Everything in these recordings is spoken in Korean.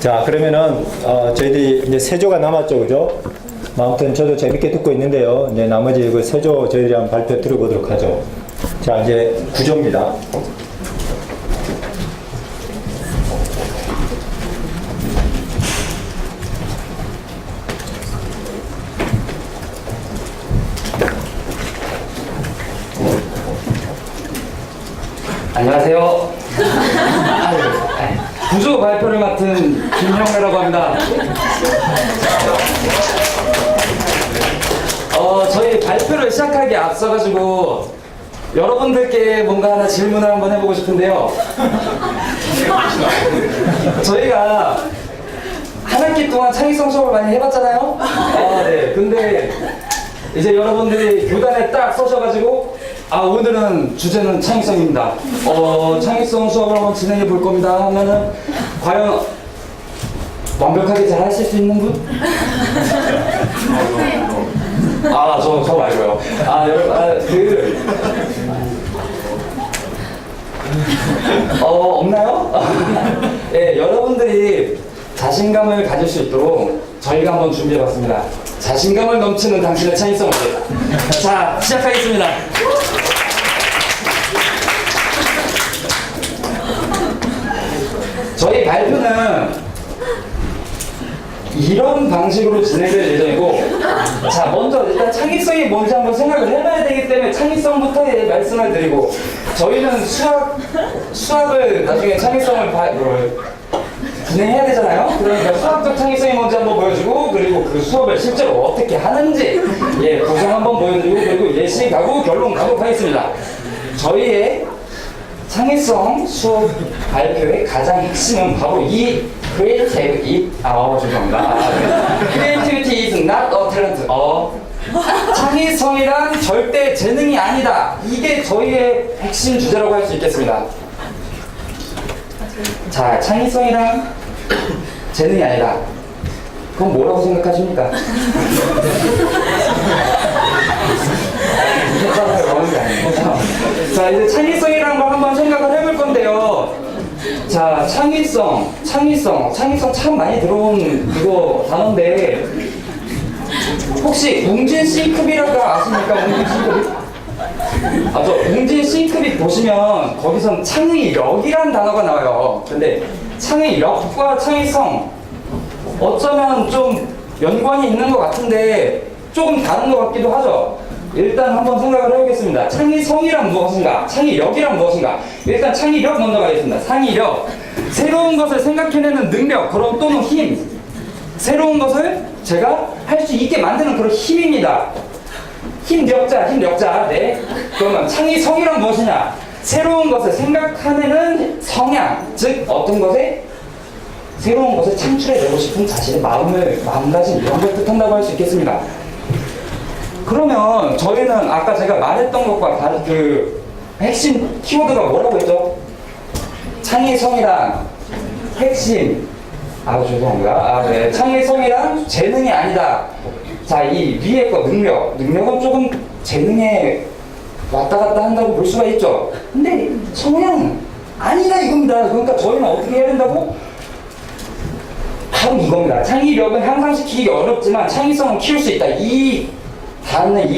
자, 그러면은 저희들이 이제 세 조가 남았죠, 그죠? 아무튼 저도 재밌게 듣고 있는데요. 이제 나머지 그 세 조 저희들이 한번 발표 들어보도록 하죠. 자, 이제 구조입니다. 안녕하세요. 구조 발표를 맡은 김형래라고 합니다. 저희 발표를 시작하기에 앞서가지고 여러분들께 뭔가 하나 질문을 한번 해보고 싶은데요. 저희가 한 학기 동안 창의성 수업을 많이 해봤잖아요. 네. 근데 이제 여러분들이 교단에 딱 서셔가지고 오늘은 주제는 창의성입니다. 창의성 수업을 한번 진행해 볼 겁니다 하면은 과연 완벽하게 잘 하실 수 있는 분? 저 말고요. 없나요? 네, 여러분들이 자신감을 가질 수 있도록 저희가 한번 준비해 봤습니다. 자신감을 넘치는 당신의 창의성을. 자, 시작하겠습니다. 저희 발표는 이런 방식으로 진행될 예정이고, 자, 먼저 일단 창의성이 뭔지 한번 생각을 해봐야 되기 때문에 창의성부터 말씀을 드리고, 저희는 수학을 나중에 창의성을 진행해야 되잖아요. 그러니까 수학적 창의성이 뭔지 한번 보여주고, 그리고 그 수업을 실제로 어떻게 하는지 구성 한번 보여드리고, 그리고 예시 가고 결론 가도록 하겠습니다. 저희의 창의성 수업 발표의 가장 핵심은 바로 이 creativity, 죄송합니다. Creativity is not a talent. 창의성이란 절대 재능이 아니다. 이게 저희의 핵심 주제라고 할 수 있겠습니다. 자, 창의성이란 재능이 아니다. 그럼 뭐라고 생각하십니까? 자, 이제 창의성이라는 걸 한번 생각을 해볼 건데요. 자, 창의성 참 많이 들어온 그거 단어인데, 혹시 웅진 싱크비라고 아십니까? 웅진 싱크비? 저 웅진 싱크비 보시면 거기선 창의력이란 단어가 나와요. 근데 창의력과 창의성 어쩌면 좀 연관이 있는 것 같은데 조금 다른 것 같기도 하죠. 일단 한번 생각을 해보겠습니다. 창의성이란 무엇인가? 창의력이란 무엇인가? 일단 창의력 먼저 가겠습니다. 창의력, 새로운 것을 생각해내는 능력, 그럼 또는 힘. 새로운 것을 제가 할 수 있게 만드는 그런 힘입니다. 힘력자. 네. 그러면 창의성이란 무엇이냐? 새로운 것을 생각해내는 성향, 즉 어떤 것에 새로운 것을 창출해내고 싶은 자신의 마음가짐, 이런 걸 뜻한다고 할 수 있겠습니다. 그러면 저희는 아까 제가 말했던 것과 다른 그 핵심 키워드가 뭐라고 했죠? 창의성이란 핵심, 죄송합니다. 네. 창의성이란 재능이 아니다. 자, 이 위에 거 능력은 조금 재능에 왔다 갔다 한다고 볼 수가 있죠. 근데 성향은 아니다 이겁니다. 그러니까 저희는 어떻게 해야 된다고? 바로 이겁니다. 창의력은 향상시키기 어렵지만 창의성은 키울 수 있다. 이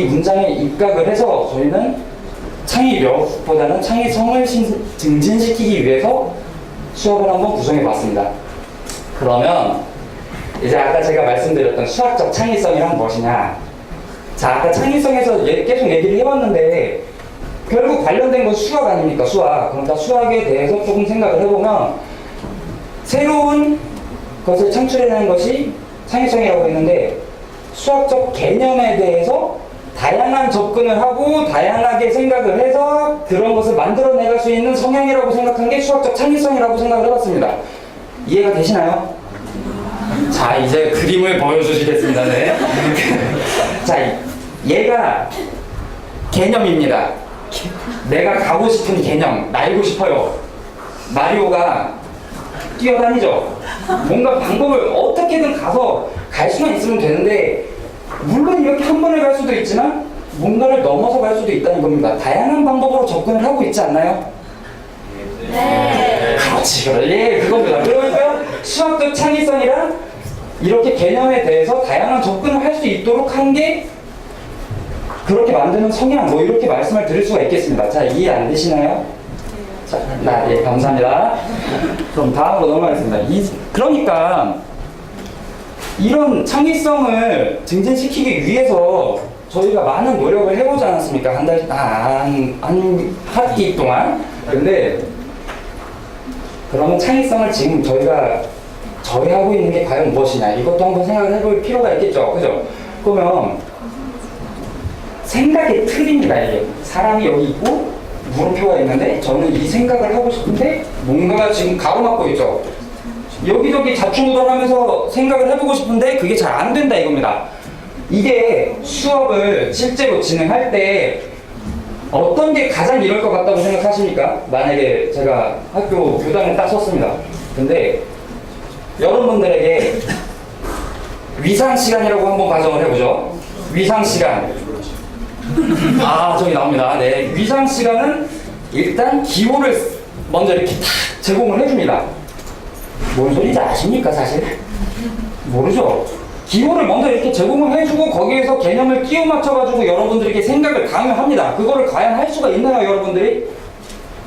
문장에 입각을 해서 저희는 창의력보다는 창의성을 증진시키기 위해서 수업을 한번 구성해 봤습니다. 그러면 이제 아까 제가 말씀드렸던 수학적 창의성이란 무엇이냐? 자, 아까 창의성에서 계속 얘기를 해봤는데 결국 관련된 건 수학 아닙니까? 수학. 그러니까 수학에 대해서 조금 생각을 해보면 새로운 것을 창출해내는 것이 창의성이라고 했는데, 수학적 개념에 대해서 다양한 접근을 하고 다양하게 생각을 해서 그런 것을 만들어내갈 수 있는 성향이라고 생각한 게 수학적 창의성이라고 생각을 해봤습니다. 이해가 되시나요? 자, 이제 그림을 보여주시겠습니다. 네. 자, 얘가 개념입니다. 내가 가고 싶은 개념, 날고 싶어요. 마리오가 뛰어다니죠. 뭔가 방법을 어떻게든 가서 갈 수만 있으면 되는데, 물론 이렇게 한 번에 갈 수도 있지만 뭔가를 넘어서 갈 수도 있다는 겁니다. 다양한 방법으로 접근을 하고 있지 않나요? 네. 그렇지, 그겁니다. 그러니까 수학적 창의성이란 이렇게 개념에 대해서 다양한 접근을 할 수 있도록 한 게 그렇게 만드는 성향, 뭐 이렇게 말씀을 드릴 수가 있겠습니다. 자, 이해 안 되시나요? 자, 네, 감사합니다. 그럼 다음으로 넘어가겠습니다. 그러니까 이런 창의성을 증진시키기 위해서 저희가 많은 노력을 해보지 않았습니까? 한 학기 동안. 근데 그러면 창의성을 지금 저희가 하고 있는 게 과연 무엇이냐, 이것도 한번 생각을 해볼 필요가 있겠죠. 그죠? 그러면 생각의 틀입니다. 이게 사람이 여기 있고 물음표가 있는데 저는 이 생각을 하고 싶은데 뭔가가 지금 가로막고 있죠. 여기저기 자충우돌하면서 생각을 해보고 싶은데 그게 잘 안 된다 이겁니다. 이게 수업을 실제로 진행할 때 어떤 게 가장 이럴 것 같다고 생각하십니까? 만약에 제가 학교 교당에 딱 섰습니다. 근데 여러분들에게 위상 시간이라고 한번 가정을 해보죠. 위상 시간. 저기 나옵니다. 네, 위상 시간은 일단 기호를 먼저 이렇게 탁 제공을 해줍니다. 뭔 소리인지 아십니까, 사실? 모르죠? 기호를 먼저 이렇게 제공을 해주고 거기에서 개념을 끼워 맞춰가지고 여러분들에게 생각을 강요합니다. 그거를 과연 할 수가 있나요, 여러분들이?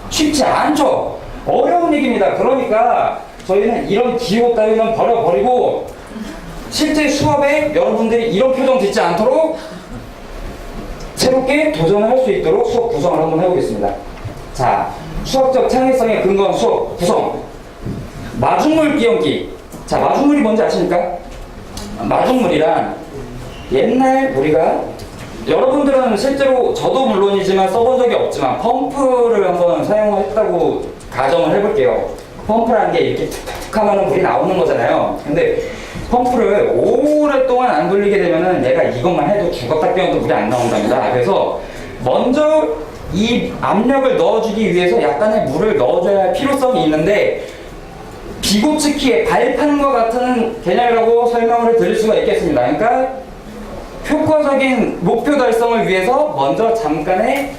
쉽지 않죠? 어려운 얘기입니다. 그러니까 저희는 이런 기호 따위는 버려버리고 실제 수업에 여러분들이 이런 표정 짓지 않도록 새롭게 도전을 할 수 있도록 수업 구성을 한번 해보겠습니다. 자, 수학적 창의성에 근거한 수업 구성. 마중물 끼얹기. 자, 마중물이 뭔지 아십니까? 마중물이란 옛날 우리가, 여러분들은 실제로 저도 물론이지만 써본 적이 없지만 펌프를 한번 사용했다고 가정을 해볼게요. 펌프라는 게 이렇게 툭툭 하면 물이 나오는 거잖아요. 근데 펌프를 오랫동안 안 돌리게 되면은 얘가 이것만 해도 죽었다 깨어도 물이 안 나온답니다. 그래서 먼저 이 압력을 넣어주기 위해서 약간의 물을 넣어줘야 할 필요성이 있는데 비고치키의 발판과 같은 개념이라고 설명을 드릴 수가 있겠습니다. 그러니까 효과적인 목표 달성을 위해서 먼저 잠깐의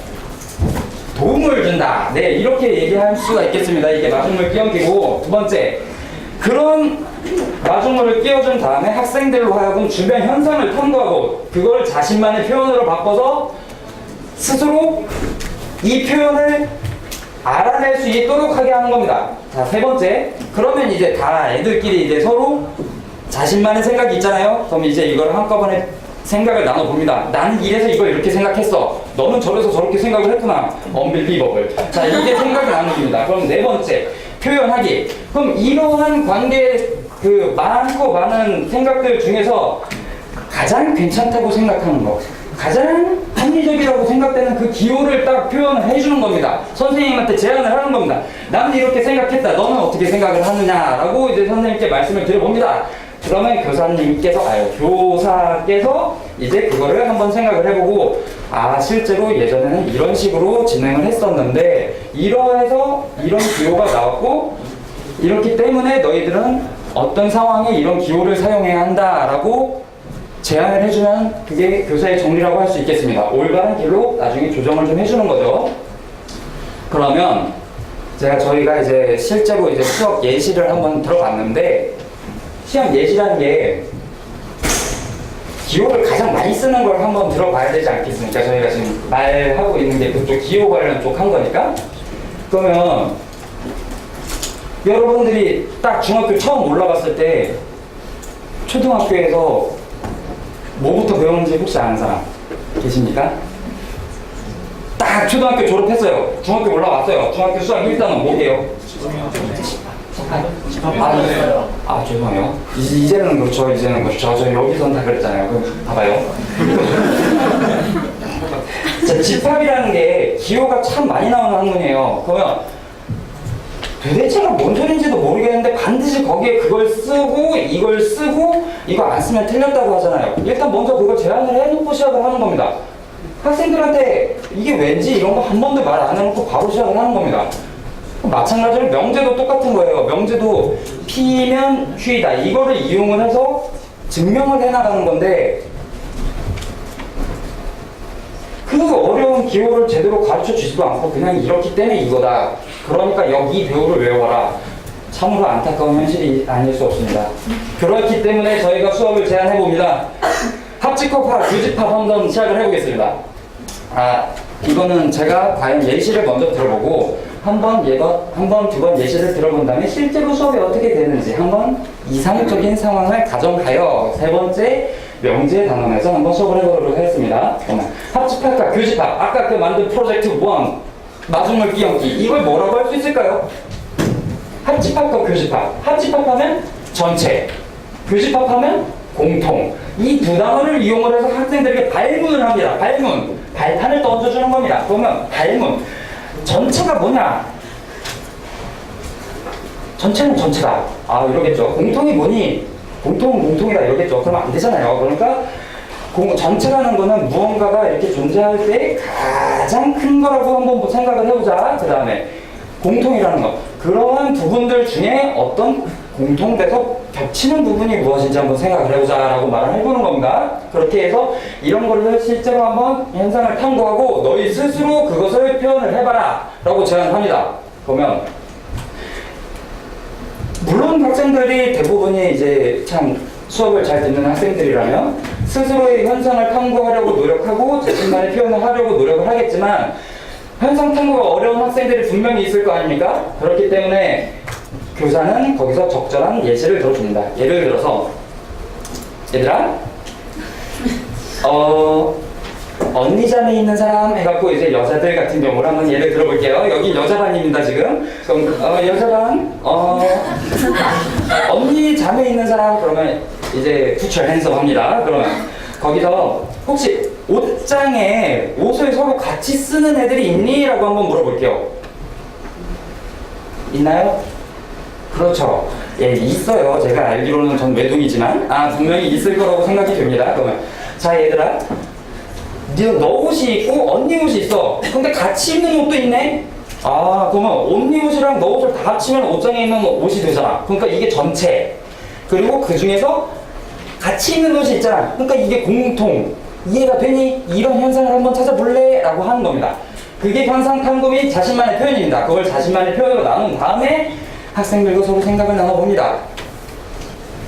도움을 준다. 네, 이렇게 얘기할 수가 있겠습니다. 이게 마중물 끼얹기고, 두 번째, 그런 마중물을 끼워준 다음에 학생들로 하여금 주변 현상을 탐구하고 그걸 자신만의 표현으로 바꿔서 스스로 이 표현을 알아낼 수 있도록 하게 하는 겁니다. 자, 세 번째, 그러면 이제 다 애들끼리 이제 서로 자신만의 생각이 있잖아요. 그럼 이제 이걸 한꺼번에 생각을 나눠봅니다. 나는 이래서 이걸 이렇게 생각했어. 너는 저래서 저렇게 생각을 했구나. unbelievable. 자, 이게 생각을 나눕니다. 그럼 네 번째, 표현하기. 그럼 이러한 관계, 그 많고 많은 생각들 중에서 가장 괜찮다고 생각하는 거, 가장 합리적이라고 생각되는 그 기호를 딱 표현을 해주는 겁니다. 선생님한테 제안을 하는 겁니다. 나는 이렇게 생각했다. 너는 어떻게 생각을 하느냐라고 이제 선생님께 말씀을 드려봅니다. 그러면 교사께서 이제 그거를 한번 생각을 해보고, 실제로 예전에는 이런 식으로 진행을 했었는데 이러해서 이런 기호가 나왔고, 이렇기 때문에 너희들은 어떤 상황에 이런 기호를 사용해야 한다라고 제안을 해주면 그게 교사의 정리라고 할 수 있겠습니다. 올바른 길로 나중에 조정을 좀 해주는 거죠. 그러면 저희가 이제 실제로 이제 수업 예시를 한번 들어봤는데, 시험 예시라는 게 기호를 가장 많이 쓰는 걸 한번 들어봐야 되지 않겠습니까? 저희가 지금 말하고 있는 게 그쪽 기호 관련 쪽 한 거니까. 그러면 여러분들이 딱 중학교 처음 올라갔을 때 초등학교에서 뭐부터 배우는지 혹시 아는 사람 계십니까? 딱 초등학교 졸업했어요. 중학교 올라왔어요. 중학교 수학 1단원 뭐게요? 죄송해요. 이제는 그렇죠. 이제는 그렇죠. 저 여기선 다 그랬잖아요. 그럼 봐봐요. 자, 집합이라는 게 기호가 참 많이 나오는 학문이에요. 그러면 도대체가 뭔 소리인지도 모르겠는데 반드시 거기에 그걸 쓰고 이걸 쓰고 이거 안 쓰면 틀렸다고 하잖아요. 일단 먼저 그걸 제안을 해놓고 시작을 하는 겁니다. 학생들한테 이게 왠지 이런 거 한 번도 말 안 해놓고 바로 시작을 하는 겁니다. 마찬가지로 명제도 똑같은 거예요. 명제도 P면 Q이다. 이거를 이용을 해서 증명을 해나가는 건데, 그 어려운 기호를 제대로 가르쳐 주지도 않고 그냥 이렇기 때문에 이거다. 그러니까 여기 배우를 외워라. 참으로 안타까운 현실이 아닐 수 없습니다. 그렇기 때문에 저희가 수업을 제안해 봅니다. 합집합, 교집합 한번 시작을 해보겠습니다. 이거는 제가 과연 예시를 먼저 들어보고 한 번, 두 번 예시를 들어본 다음에 실제로 수업이 어떻게 되는지 한번 이상적인 상황을 가정하여 세 번째 명제 단원에서 한번 수업을 해보도록 하겠습니다. 합집합과 교집합, 아까 그 만든 프로젝트 1 마중물 끼얹기, 이걸 뭐라고 할 수 있을까요? 합집합과 교집합, 합집합하면 전체, 교집합하면 공통. 이 두 단어를 이용을 해서 학생들에게 발문을 합니다. 발문, 발판을 던져주는 겁니다. 그러면 발문, 전체가 뭐냐? 전체는 전체다. 이러겠죠. 공통이 뭐니? 공통이다 이러겠죠. 그러면 안 되잖아요. 그러니까 전체라는 거는 무언가가 이렇게 존재할 때 가장 큰 거라고 한번 생각을 해보자. 그 다음에 공통이라는 거. 그러한 부분들 중에 어떤 공통돼서 겹치는 부분이 무엇인지 한번 생각을 해보자라고 말을 해보는 겁니다. 그렇게 해서 이런 거를 실제로 한번 현상을 탐구하고 너희 스스로 그것을 표현을 해봐라 라고 제안합니다. 그러면 물론 학생들이 대부분이 이제 참 수업을 잘 듣는 학생들이라면 스스로의 현상을 탐구하려고 노력하고 자신만의 표현을 하려고 노력을 하겠지만 현상 탐구가 어려운 학생들이 분명히 있을 거 아닙니까? 그렇기 때문에 교사는 거기서 적절한 예시를 들어줍니다. 예를 들어서 얘들아 언니 자매 있는 사람 해갖고 이제 여자들 같은 경우를 한번 예를 들어볼게요. 여기 여자반입니다 지금. 그럼 여자반 언니 자매 있는 사람 그러면 이제 put your hands up 합니다. 그러면 거기서 혹시 옷장에 옷을 서로 같이 쓰는 애들이 있니? 라고 한번 물어볼게요. 있나요? 그렇죠. 예, 있어요. 제가 알기로는 전 외동이지만 분명히 있을 거라고 생각이 됩니다. 그러면 자 얘들아 너 옷이 있고 언니 옷이 있어. 근데 같이 입는 옷도 있네? 그러면 언니 옷이랑 너 옷을 다 합치면 옷장에 있는 옷이 되잖아. 그러니까 이게 전체. 그리고 그 중에서 같이 입는 옷이 있잖아. 그러니까 이게 공통. 이해가 되니? 이런 현상을 한번 찾아볼래? 라고 하는 겁니다. 그게 현상 탐구 및 자신만의 표현입니다. 그걸 자신만의 표현으로 나눈 다음에 학생들과 서로 생각을 나눠봅니다.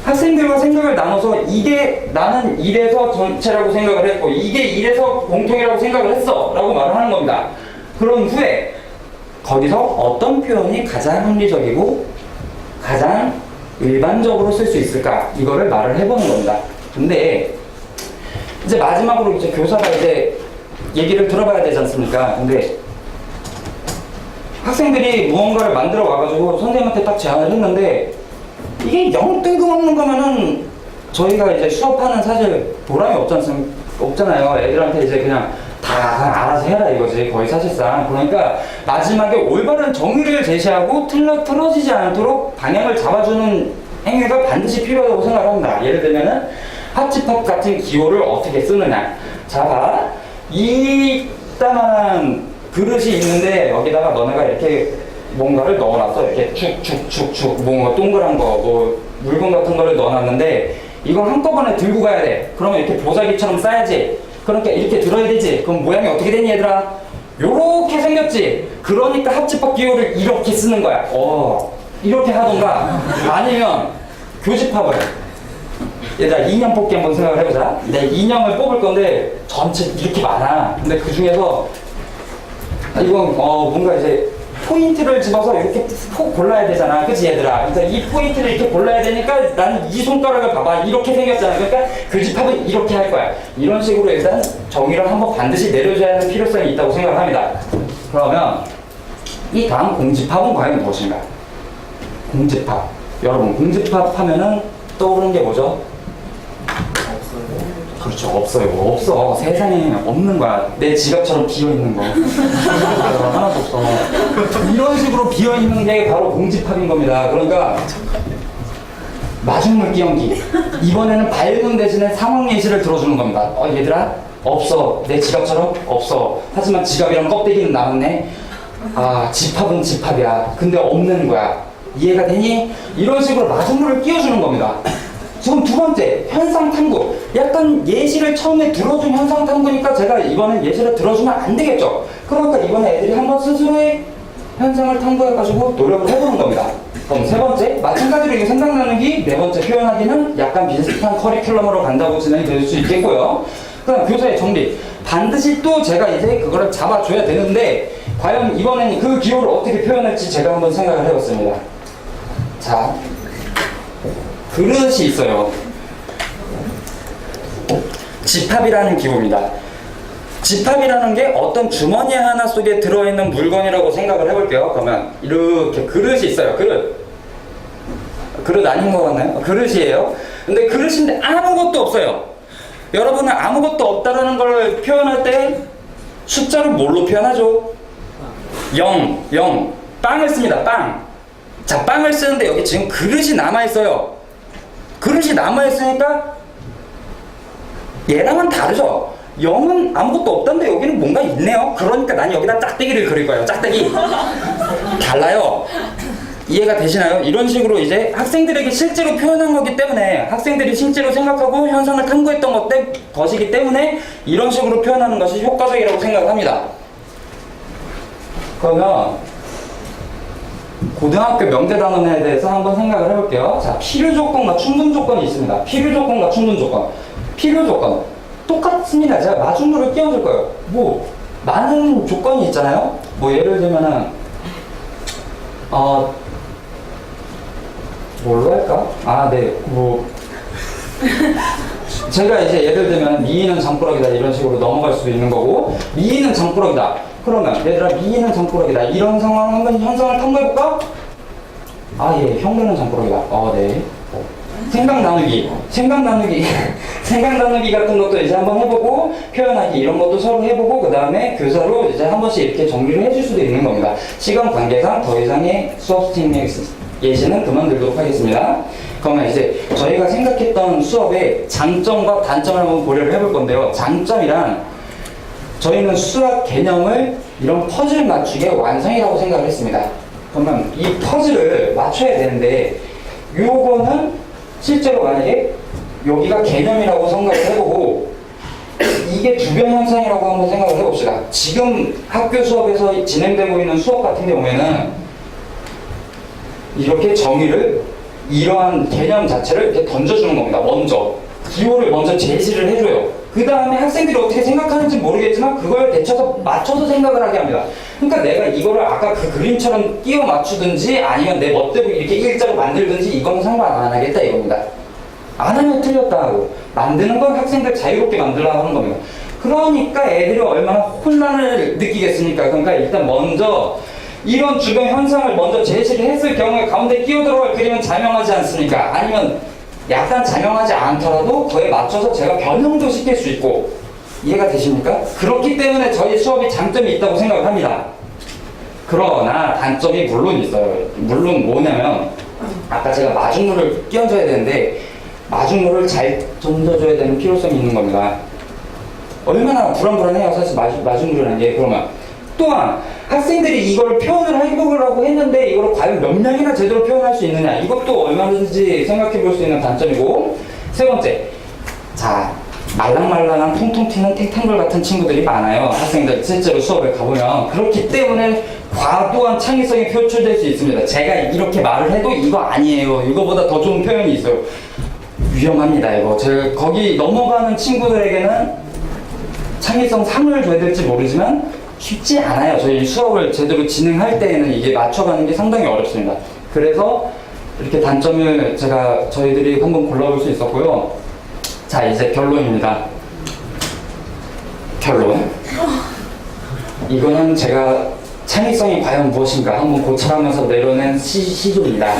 학생들과 생각을 나눠서 이게 나는 이래서 전체라고 생각을 했고 이게 이래서 공통이라고 생각을 했어 라고 말을 하는 겁니다. 그런 후에 거기서 어떤 표현이 가장 합리적이고 가장 일반적으로 쓸 수 있을까 이거를 말을 해보는 겁니다. 근데 이제 마지막으로 이제 교사가 이제 얘기를 들어봐야 되지 않습니까? 근데 학생들이 무언가를 만들어 와가지고 선생님한테 딱 제안을 했는데 이게 영 뜬금없는 거면은 저희가 이제 수업하는 사실 보람이 없잖아요. 애들한테 이제 그냥 다 알아서 해라 이거지 거의 사실상. 그러니까 마지막에 올바른 정의를 제시하고 틀어지지 않도록 방향을 잡아주는 행위가 반드시 필요하다고 생각합니다. 예를 들면은 합집합 같은 기호를 어떻게 쓰느냐. 자 봐. 이따만한 그릇이 있는데 여기다가 너네가 이렇게 뭔가를 넣어놨어. 이렇게 축축축축 뭔가 동그란 거 뭐 물건 같은 거를 넣어놨는데 이걸 한꺼번에 들고 가야 돼. 그러면 이렇게 보자기처럼 싸야지. 그러니까 이렇게 들어야 되지. 그럼 모양이 어떻게 되니 얘들아? 요렇게 생겼지. 그러니까 합집합 기호를 이렇게 쓰는 거야. 이렇게 하던가 아니면 교집합을 얘들아 인형 뽑기 한번 생각을 해보자. 내 인형을 뽑을 건데 전체 이렇게 많아. 근데 그 중에서 이건 뭔가 이제 포인트를 집어서 이렇게 푹 골라야 되잖아. 그치 얘들아? 그러니까 이 포인트를 이렇게 골라야 되니까 나는 이 손가락을 봐봐. 이렇게 생겼잖아. 그러니까 교집합은 이렇게 할 거야. 이런 식으로 일단 정의를 한번 반드시 내려줘야 하는 필요성이 있다고 생각합니다. 그러면 이 다음 공집합은 과연 무엇인가? 공집합. 여러분 공집합 하면은 떠오르는 게 뭐죠? 그렇죠. 없어. 세상에 없는 거야. 내 지갑처럼 비어있는 거. 하나도 없어. 이런 식으로 비어있는 게 바로 공집합인 겁니다. 그러니까 마중물 끼얹기. 이번에는 발문 대신에 상황 예시를 들어주는 겁니다. 얘들아 없어. 내 지갑처럼 없어. 하지만 지갑이랑 껍데기는 남았네. 집합은 집합이야. 근데 없는 거야. 이해가 되니? 이런 식으로 마중물을 끼워주는 겁니다. 지금 두 번째, 현상 탐구. 약간 예시를 처음에 들어준 현상 탐구니까 제가 이번엔 예시를 들어주면 안 되겠죠. 그러니까 이번에 애들이 한번 스스로의 현상을 탐구해가지고 노력을 해보는 겁니다. 그럼 세 번째, 마찬가지로 이거 생각 나누기, 네 번째 표현하기는 약간 비슷한 커리큘럼으로 간다고 진행이 될 수 있겠고요. 그 다음 교사의 정리. 반드시 또 제가 이제 그거를 잡아줘야 되는데, 과연 이번에는 그 기호를 어떻게 표현할지 제가 한번 생각을 해봤습니다. 자, 그릇이 있어요. 집합이라는 기호입니다. 집합이라는 게 어떤 주머니 하나 속에 들어있는 물건이라고 생각을 해볼게요. 그러면 이렇게 그릇이 있어요. 그릇 아닌 것 같나요? 그릇이에요. 근데 그릇인데 아무것도 없어요. 여러분은 아무것도 없다라는 걸 표현할 때 숫자로 뭘로 표현하죠? 0. 빵을 씁니다. 빵. 자, 빵을 쓰는데 여기 지금 그릇이 남아있어요. 그릇이 남아있으니까 얘랑은 다르죠? 0은 아무것도 없던데 여기는 뭔가 있네요. 그러니까 난 여기다 짝대기를 그릴 거예요. 짝대기. 달라요. 이해가 되시나요? 이런 식으로 이제 학생들에게 실제로 표현한 거기 때문에, 학생들이 실제로 생각하고 현상을 탐구했던 것이기 때문에 이런 식으로 표현하는 것이 효과적이라고 생각합니다. 그러면 고등학교 명제단원에 대해서 한번 생각을 해볼게요. 자, 필요조건과 충분조건이 있습니다. 필요조건과 충분조건. 필요조건 똑같습니다. 제가 마중물을 끼워줄 거예요. 뭐 많은 조건이 있잖아요. 뭐 예를 들면은 뭘로 할까? 제가 이제 예를 들면 미인은 장꾸러기다 이런 식으로 넘어갈 수도 있는 거고, 미인은 장꾸러기다. 그러면 얘들아 미인은 장꾸러기다. 이런 상황 한번 현상을 탐구해볼까? 예, 형들은 장꾸러기다. 네. 생각 나누기 같은 것도 이제 한번 해보고, 표현하기 이런 것도 서로 해보고, 그 다음에 교사로 이제 한 번씩 이렇게 정리를 해줄 수도 있는 겁니다. 시간 관계상 더 이상의 수업 스팅링 예시는 그만두도록 하겠습니다. 그러면 이제 저희가 생각했던 수업의 장점과 단점을 한번 고려를 해볼 건데요. 장점이란, 저희는 수학 개념을 이런 퍼즐 맞추기의 완성이라고 생각을 했습니다. 그러면 이 퍼즐을 맞춰야 되는데, 요거는 실제로 만약에 여기가 개념이라고 생각을 해보고, 이게 주변 현상이라고 한번 생각을 해봅시다. 지금 학교 수업에서 진행되고 있는 수업 같은 경우에는 이렇게 정의를, 이러한 개념 자체를 이렇게 던져주는 겁니다. 먼저 기호를 먼저 제시를 해줘요. 그 다음에 학생들이 어떻게 생각하는지 모르겠지만 그걸 맞춰서 생각을 하게 합니다. 그러니까 내가 이거를 아까 그 그림처럼 끼워 맞추든지 아니면 내 멋대로 이렇게 일자로 만들든지 이건 상관 안 하겠다 이겁니다. 안 하면 틀렸다 하고, 만드는 건 학생들 자유롭게 만들라고 하는 겁니다. 그러니까 애들이 얼마나 혼란을 느끼겠습니까? 그러니까 일단 먼저 이런 주변 현상을 먼저 제시를 했을 경우에 가운데 끼어 들어갈 그림은 자명하지 않습니까? 아니면 약간 자명하지 않더라도 그에 맞춰서 제가 변형도 시킬 수 있고, 이해가 되십니까? 그렇기 때문에 저희 수업이 장점이 있다고 생각을 합니다. 그러나 단점이 물론 있어요. 물론 뭐냐면, 아까 제가 마중물을 끼워줘야 되는데 마중물을 잘 던져줘야 되는 필요성이 있는 겁니다. 얼마나 불안불안해요 사실 마중물이라는 게. 그러면 또한 학생들이 이걸 표현을 해보려고 했는데 이걸 과연 몇 명이나 제대로 표현할 수 있느냐, 이것도 얼마든지 생각해 볼 수 있는 단점이고, 세 번째, 자, 말랑말랑한 통통 튀는 탱탱볼 같은 친구들이 많아요. 학생들 실제로 수업에 가보면. 그렇기 때문에 과도한 창의성이 표출될 수 있습니다. 제가 이렇게 말을 해도 이거 아니에요, 이거보다 더 좋은 표현이 있어요. 위험합니다 이거. 제가 거기 넘어가는 친구들에게는 창의성 상을 줘야 될지 모르지만 쉽지 않아요. 저희 수업을 제대로 진행할 때에는 이게 맞춰가는 게 상당히 어렵습니다. 그래서 이렇게 단점을 저희들이 한번 골라볼 수 있었고요. 자, 이제 결론입니다. 결론. 이거는 제가 창의성이 과연 무엇인가 한번 고찰하면서 내려낸 시조입니다.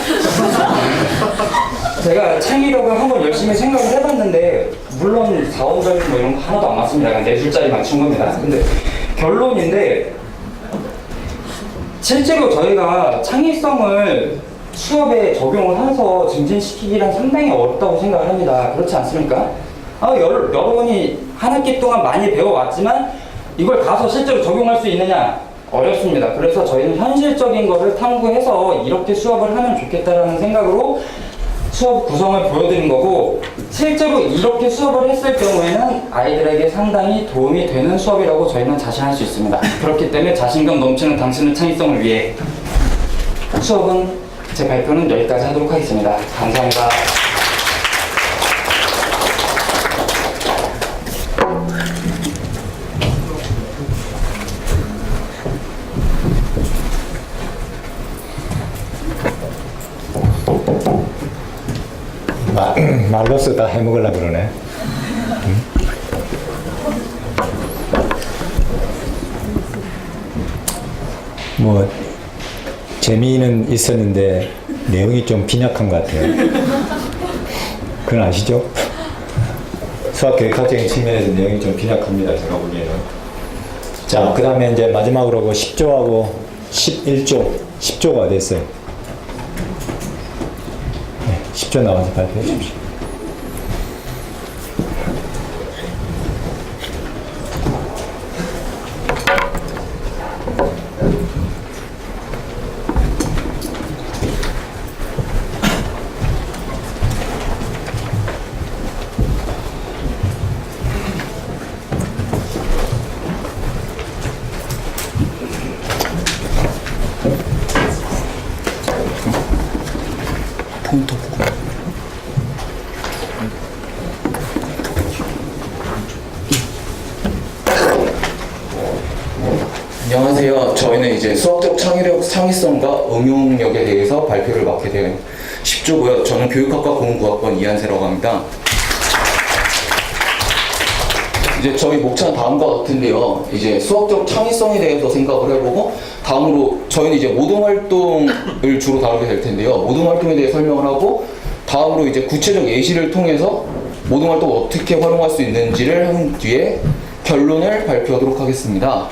제가 창의력을 한번 열심히 생각을 해봤는데, 물론 4원짜리 뭐 이런 거 하나도 안 맞습니다. 그냥 4줄짜리 맞춘 겁니다. 근데 결론인데, 실제로 저희가 창의성을 수업에 적용을 해서 증진시키기란 상당히 어렵다고 생각을 합니다. 그렇지 않습니까? 여러분이 한 학기 동안 많이 배워왔지만 이걸 가서 실제로 적용할 수 있느냐? 어렵습니다. 그래서 저희는 현실적인 거를 탐구해서 이렇게 수업을 하면 좋겠다라는 생각으로 수업 구성을 보여드린 거고, 실제로 이렇게 수업을 했을 경우에는 아이들에게 상당히 도움이 되는 수업이라고 저희는 자신할 수 있습니다. 그렇기 때문에 자신감 넘치는 당신의 창의성을 위해 수업은 제 발표는 여기까지 하도록 하겠습니다. 감사합니다. 말로써 다 해먹으려고 그러네. 뭐 재미는 있었는데 내용이 좀 빈약한 것 같아요. 그건 아시죠? 수학교육학적인 측면에서 내용이 좀 빈약합니다. 제가 보기에는. 자, 그 다음에 이제 마지막으로 그 10조하고 11조, 10조가 됐어요. 네, 10조 나와서 발표해 주십시오. 포인터 보고. 안녕하세요. 저희는 이제 수학적 창의성과 응용력에 대해서 발표를 맡게 된 10조고요. 저는 교육학과 공구학번 이한세라고 합니다. 이제 저희 목차는 다음과 같은데요. 이제 수학적 창의성에 대해서 생각을 해보고, 다음으로 저희는 이제 모동 활동을 주로 다루게 될 텐데요. 모동 활동에 대해 설명을 하고, 다음으로 이제 구체적 예시를 통해서 모동 활동을 어떻게 활용할 수 있는지를 한 뒤에 결론을 발표하도록 하겠습니다.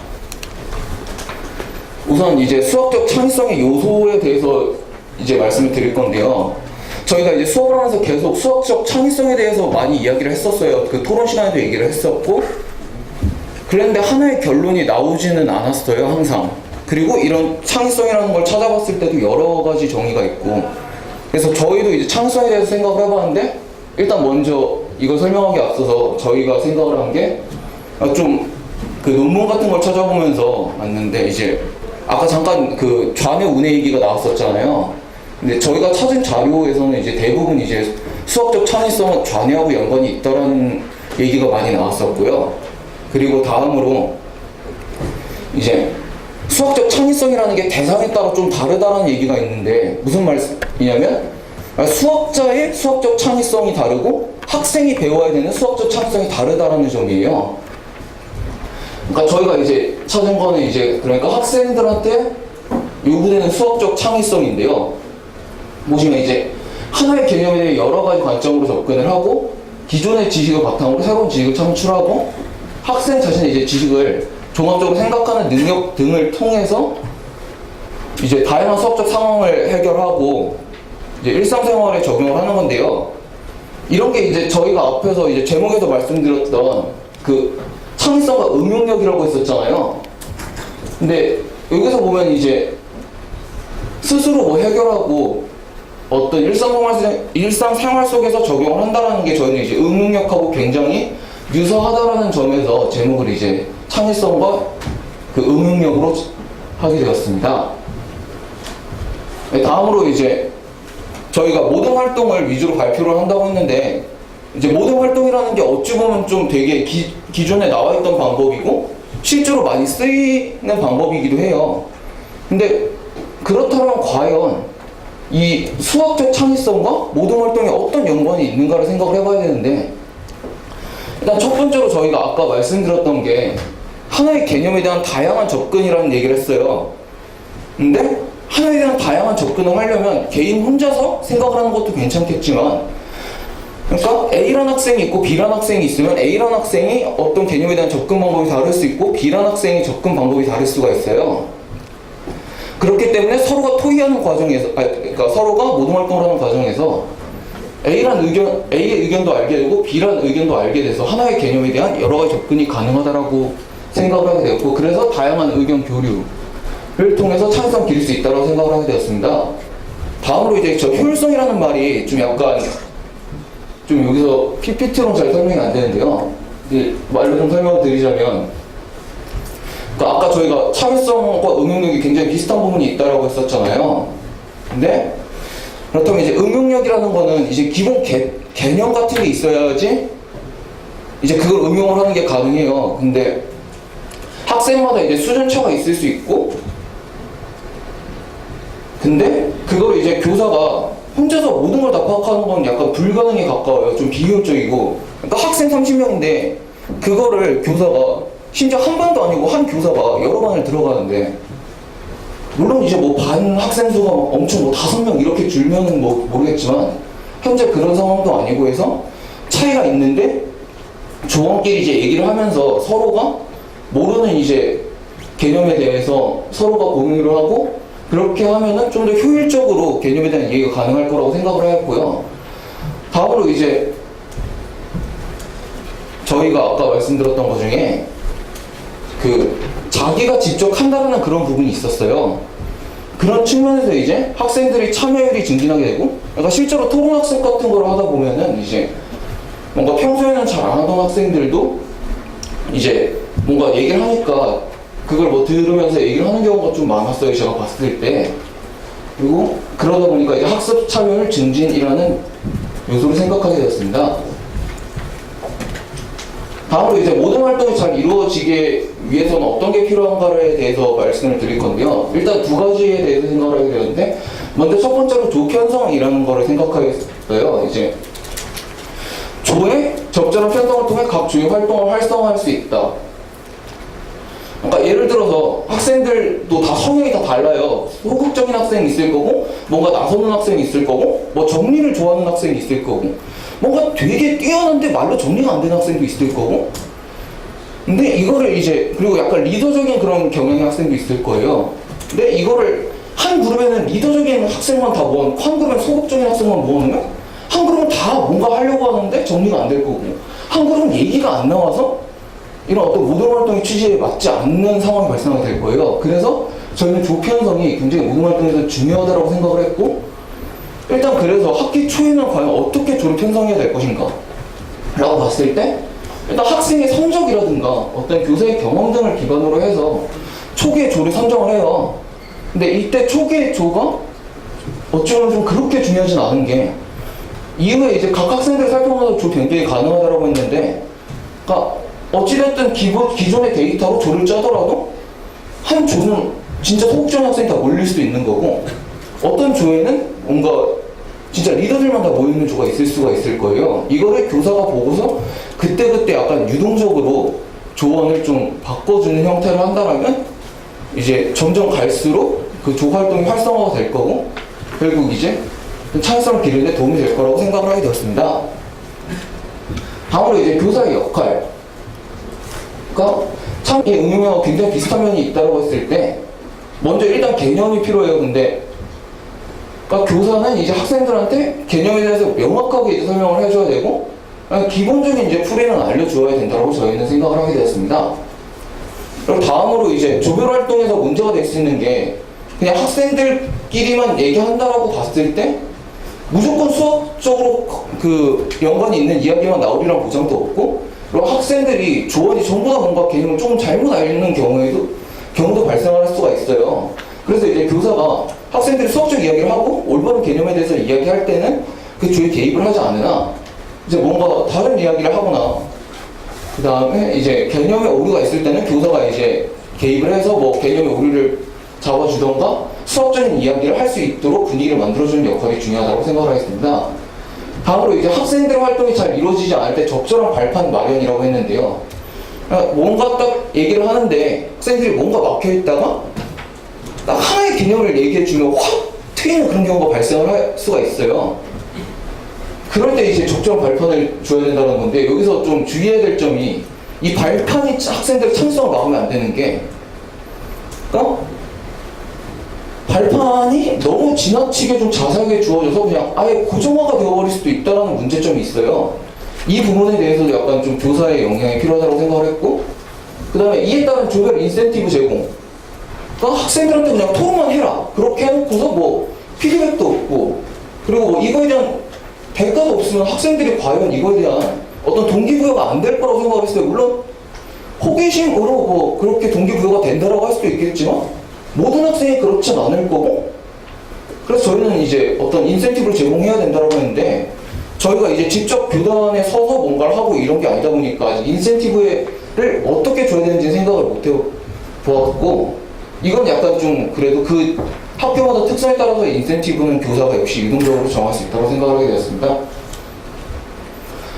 우선 이제 수학적 창의성의 요소에 대해서 이제 말씀을 드릴 건데요. 저희가 이제 수업을 하면서 계속 수학적 창의성에 대해서 많이 이야기를 했었어요. 그 토론 시간에도 얘기를 했었고, 그런데 하나의 결론이 나오지는 않았어요, 항상. 그리고 이런 창의성이라는 걸 찾아봤을 때도 여러 가지 정의가 있고, 그래서 저희도 이제 창의성에 대해서 생각을 해봤는데, 일단 먼저 이걸 설명하기 앞서서 저희가 생각을 한 게 좀 그 논문 같은 걸 찾아보면서 왔는데, 이제 아까 잠깐 그 좌뇌 우뇌 얘기가 나왔었잖아요. 근데 저희가 찾은 자료에서는 이제 대부분 이제 수학적 창의성은 좌뇌하고 연관이 있다라는 얘기가 많이 나왔었고요. 그리고 다음으로 이제 수학적 창의성이라는 게 대상에 따라 좀 다르다라는 얘기가 있는데, 무슨 말이냐면 수학자의 수학적 창의성이 다르고 학생이 배워야 되는 수학적 창의성이 다르다라는 점이에요. 그러니까 저희가 이제 찾은 거는 이제 그러니까 학생들한테 요구되는 수학적 창의성인데요. 보시면 이제 하나의 개념에 대해 여러 가지 관점으로 접근을 하고, 기존의 지식을 바탕으로 새로운 지식을 창출하고, 학생 자신의 이제 지식을 종합적으로 생각하는 능력 등을 통해서 이제 다양한 수학적 상황을 해결하고 이제 일상생활에 적용을 하는 건데요. 이런 게 이제 저희가 앞에서 이제 제목에서 말씀드렸던 그 창의성과 응용력이라고 했었잖아요. 근데 여기서 보면 이제 스스로 뭐 해결하고 어떤 일상생활 속에서 적용을 한다는 게 저희는 이제 응용력하고 굉장히 유사하다라는 점에서 제목을 이제 창의성과 그 응용력으로 하게 되었습니다. 다음으로 이제 저희가 모동 활동을 위주로 발표를 한다고 했는데, 이제 모동 활동이라는 게 어찌 보면 좀 되게 기존에 나와 있던 방법이고 실제로 많이 쓰이는 방법이기도 해요. 근데 그렇다면 과연 이 수학적 창의성과 모동 활동에 어떤 연관이 있는가를 생각을 해봐야 되는데, 일단 첫 번째로 저희가 아까 말씀드렸던 게 하나의 개념에 대한 다양한 접근이라는 얘기를 했어요. 근데 하나에 대한 다양한 접근을 하려면 개인 혼자서 생각을 하는 것도 괜찮겠지만, 그러니까 A라는 학생이 있고 B라는 학생이 있으면 A라는 학생이 어떤 개념에 대한 접근 방법이 다를 수 있고 B라는 학생이 접근 방법이 다를 수가 있어요. 그렇기 때문에 서로가 토의하는 과정에서, 그러니까 서로가 모동활동을 하는 과정에서 A의 의견도 알게 되고 B라는 의견도 알게 돼서 하나의 개념에 대한 여러 가지 접근이 가능하다라고 생각을 하게 되었고, 그래서 다양한 의견 교류를 통해서 창의성을 기를 수 있다고 생각을 하게 되었습니다. 다음으로 이제 저 효율성이라는 말이 좀 약간 좀 여기서 PPT로는 잘 설명이 안 되는데요. 이제 말로 좀 설명을 드리자면, 그러니까 아까 저희가 창의성과 응용력이 굉장히 비슷한 부분이 있다라고 했었잖아요. 근데 그렇다면 이제 응용력이라는 거는 이제 기본 개념 같은 게 있어야지 이제 그걸 응용을 하는 게 가능해요. 근데 학생마다 이제 수준차가 있을 수 있고, 근데 그걸 이제 교사가 혼자서 모든 걸 다 파악하는 건 약간 불가능에 가까워요. 좀 비효율적이고. 그러니까 학생 30명인데 그거를 교사가 심지어 한 반도 아니고 한 교사가 여러 반을 들어가는데, 물론 이제 뭐 반 학생 수가 엄청 뭐 5명 이렇게 줄면은 뭐 모르겠지만 현재 그런 상황도 아니고 해서 차이가 있는데 조원끼리 이제 얘기를 하면서 서로가 모르는 이제 개념에 대해서 서로가 공유를 하고 그렇게 하면은 좀 더 효율적으로 개념에 대한 얘기가 가능할 거라고 생각을 했고요. 다음으로 이제 저희가 아까 말씀드렸던 것 중에 그 자기가 직접 한다는 그런 부분이 있었어요. 그런 측면에서 이제 학생들이 참여율이 증진하게 되고, 그러니까 실제로 토론학습 같은 걸 하다 보면은 이제 뭔가 평소에는 잘 안 하던 학생들도 이제 뭔가 얘기를 하니까 그걸 뭐 들으면서 얘기를 하는 경우가 좀 많았어요, 제가 봤을 때. 그리고 그러다 보니까 이제 학습 참여율 증진이라는 요소를 생각하게 되었습니다. 다음으로 이제 모든 활동이 잘 이루어지게 위해서는 어떤 게 필요한가에 대해서 말씀을 드릴 건데요. 일단 두 가지에 대해서 생각을 하게 되는데, 먼저 첫 번째로 조 편성이라는 거를 생각하겠어요. 이제 조의 적절한 편성을 통해 각 조의 활동을 활성화할 수 있다. 그러니까 예를 들어서 학생들도 다 성향이 다 달라요. 소극적인 학생이 있을 거고, 뭔가 나서는 학생이 있을 거고, 뭐 정리를 좋아하는 학생이 있을 거고, 뭔가 되게 뛰어난데 말로 정리가 안 되는 학생도 있을 거고. 근데 이거를 이제, 그리고 약간 리더적인 그런 경향의 학생도 있을 거예요. 근데 이거를 한 그룹에는 리더적인 학생만 다 모아놓고 한 그룹엔 소극적인 학생만 모아놓으면 한 그룹은 다 뭔가 하려고 하는데 정리가 안 될 거고, 한 그룹은 얘기가 안 나와서 이런 어떤 모든 활동의 취지에 맞지 않는 상황이 발생하게 될 거예요. 그래서 저희는 조 편성이 굉장히 모든 활동에서 중요하다고 생각을 했고, 일단 그래서 학기 초에는 과연 어떻게 조를 편성해야 될 것인가 라고 봤을 때, 일단 학생의 성적이라든가 어떤 교사의 경험 등을 기반으로 해서 초기의 조를 선정을 해요. 근데 이때 초기의 조가 어쩌면 좀 그렇게 중요하진 않은 게, 이후에 이제 각 학생들 살펴보면서 조 변경이 가능하다고 했는데, 그러니까 어찌됐든 기존의 데이터로 조를 짜더라도 한 조는 진짜 소극적인 학생이 다 몰릴 수도 있는 거고, 어떤 조에는 뭔가 진짜 리더들만 다 모이는 조가 있을 수가 있을 거예요. 이거를 교사가 보고서 그때그때 약간 유동적으로 조언을 좀 바꿔주는 형태로 한다면 이제 점점 갈수록 그 조 활동이 활성화가 될 거고, 결국 이제 창의성을 기르는 데 도움이 될 거라고 생각을 하게 되었습니다. 다음으로 이제 교사의 역할. 그러니까 참 이 응용하고 굉장히 비슷한 면이 있다고 했을 때, 먼저 일단 개념이 필요해요. 근데 그러니까 교사는 이제 학생들한테 개념에 대해서 명확하게 이제 설명을 해줘야 되고, 기본적인 이제 풀이는 알려주어야 된다고 저희는 생각을 하게 되었습니다. 그리고 다음으로 이제 조별 활동에서 문제가 될 수 있는 게, 그냥 학생들끼리만 얘기한다라고 봤을 때 무조건 수학적으로 그 연관이 있는 이야기만 나오리란 보장도 없고, 그리고 학생들이 조언이 전부 다 뭔가 개념을 조금 잘못 알는 경우도 발생할 수가 있어요. 그래서 이제 교사가 학생들이 수학적 이야기를 하고 올바른 개념에 대해서 이야기할 때는 그 조에 개입을 하지 않으나, 이제 뭔가 다른 이야기를 하거나, 그 다음에 이제 개념에 오류가 있을 때는 교사가 이제 개입을 해서 뭐 개념의 오류를 잡아주던가 수학적인 이야기를 할 수 있도록 분위기를 만들어주는 역할이 중요하다고 생각을 하겠습니다. 다음으로 이제 학생들 활동이 잘 이루어지지 않을 때 적절한 발판 마련이라고 했는데요. 뭔가 딱 얘기를 하는데 학생들이 뭔가 막혀있다가 딱 하나의 개념을 얘기해주면 확 트이는 그런 경우가 발생을 할 수가 있어요. 그럴 때 이제 적절한 발판을 줘야 된다는 건데, 여기서 좀 주의해야 될 점이, 이 발판이 학생들의 창의성을 막으면 안 되는 게, 발판이 너무 지나치게 좀 자세하게 주어져서 그냥 아예 고정화가 되어버릴 수도 있다는 문제점이 있어요. 이 부분에 대해서도 약간 좀 교사의 영향이 필요하다고 생각을 했고, 그 다음에 이에 따른 조별 인센티브 제공. 그러니까 학생들한테 그냥 토론만 해라. 그렇게 해놓고서 뭐 피드백도 없고, 그리고 뭐 이거에 대한 대가도 없으면 학생들이 과연 이거에 대한 어떤 동기부여가 안 될 거라고 생각을 했어요. 물론 호기심으로 뭐 그렇게 동기부여가 된다라고 할 수도 있겠지만 모든 학생이 그렇진 않을 거고, 그래서 저희는 이제 어떤 인센티브를 제공해야 된다고 했는데 저희가 이제 직접 교단에 서서 뭔가를 하고 이런 게 아니다 보니까 인센티브를 어떻게 줘야 되는지 생각을 못 해보았고 이건 약간 좀 그래도 그 학교마다 특성에 따라서 인센티브는 교사가 역시 유동적으로 정할 수 있다고 생각을 하게 되었습니다.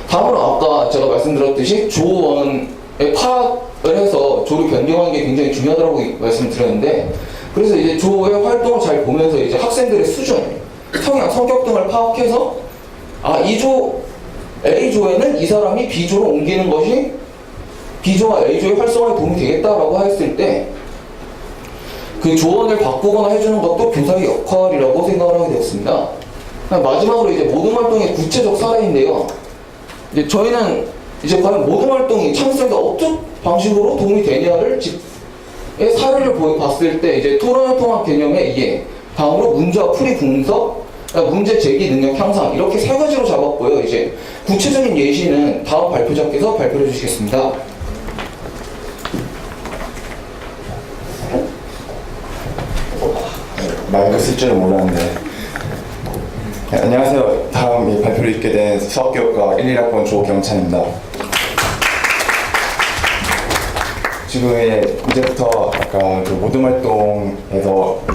다음으로 아까 제가 말씀드렸듯이 조원의 파악을 해서 조를 변경하는 게 굉장히 중요하다고 말씀드렸는데 그래서 이제 조의 활동을 잘 보면서 이제 학생들의 수준, 성향, 성격 등을 파악해서 이 A조에는 이 사람이 B조로 옮기는 것이 B조와 A조의 활성화에 도움이 되겠다라고 했을 때 그 조언을 바꾸거나 해주는 것도 교사의 역할이라고 생각을 하게 되었습니다. 마지막으로 이제 모든 활동의 구체적 사례인데요. 이제 저희는 이제 과연 모든 활동이 창의성에 어떤 방식으로 도움이 되냐를 사례를 봤을 때 이제 토론을 통한 개념의 이해, 다음으로 문제와 풀이 분석, 문제 제기 능력 향상 이렇게 세 가지로 잡았고요. 이제 구체적인 예시는 다음 발표자께서 발표해 주시겠습니다. 마이크 쓸 줄은 몰랐는데. 네, 안녕하세요. 다음 이 발표를 읽게 된 수학교육과 11학번 조경찬입니다. 지금 이제부터 아까 그 모든 활동에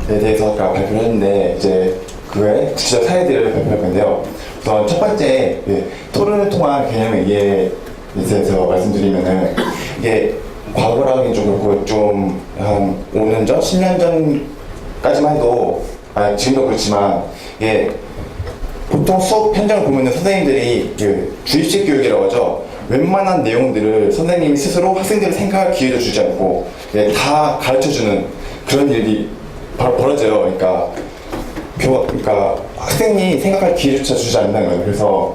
대해서 아까 발표를 했는데 이제 그의 구체적 사례들을 발표할 건데요. 우선 첫 번째 토론을 통한 개념의 이해에 대해서 말씀드리면은 이게 과거라 하긴 좀 그렇고 좀 한 5년 전, 10년 전까지만 해도 지금도 그렇지만 이게 보통 수업 현장을 보면은 선생님들이 그 주입식 교육이라고 하죠. 웬만한 내용들을 선생님이 스스로 학생들을 생각할 기회도 주지 않고 다 가르쳐주는 그런 일이 벌어져요. 그러니까 학생이 생각할 기회조차 주지 않는다는 거예요. 그래서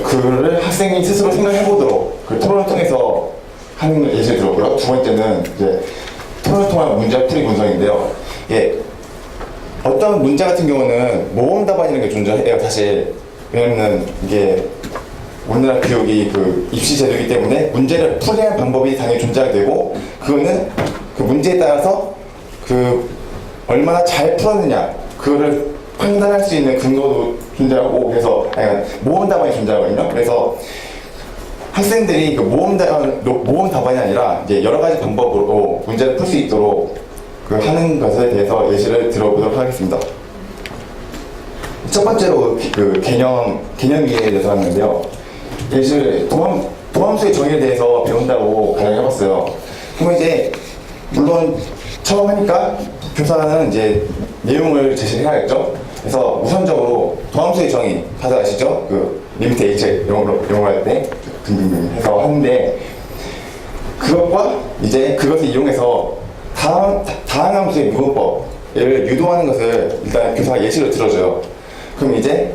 그거를 학생이 스스로 생각해보도록 그 토론을 통해서 하는 예시를 들었고요. 두 번째는 이제 토론을 통한 문제 풀이 분석인데요. 어떤 문제 같은 경우는 모범 답안이라는 게 존재해요, 사실. 왜냐면은 이게 우리나라 교육이 그 입시 제도이기 때문에 문제를 풀이하는 방법이 당연히 존재하게 되고 그거는 그 문제에 따라서 그 얼마나 잘 풀었느냐 그거를 판단할 수 있는 근거도 존재하고 그래서 모범 답안이 존재하거든요. 그래서 학생들이 그 모범 답안이 아니라 이제 여러 가지 방법으로 문제를 풀 수 있도록 그 하는 것에 대해서 예시를 들어보도록 하겠습니다. 첫 번째로 그 개념 이해에 대해서 하는데요. 예시를 도함수의 정의에 대해서 배운다고 가정해봤어요. 그러면 이제 물론 처음 하니까 교사는 이제 내용을 제시를 해야겠죠. 그래서 우선적으로 도함수의 정의 다들 아시죠? 그 리미트 H 영어로 할 때 등등등 해서 하는데 그것과 이제 그것을 이용해서 다항 함수의 무분법을 유도하는 것을 일단 교사가 예시로 들어줘요. 그럼 이제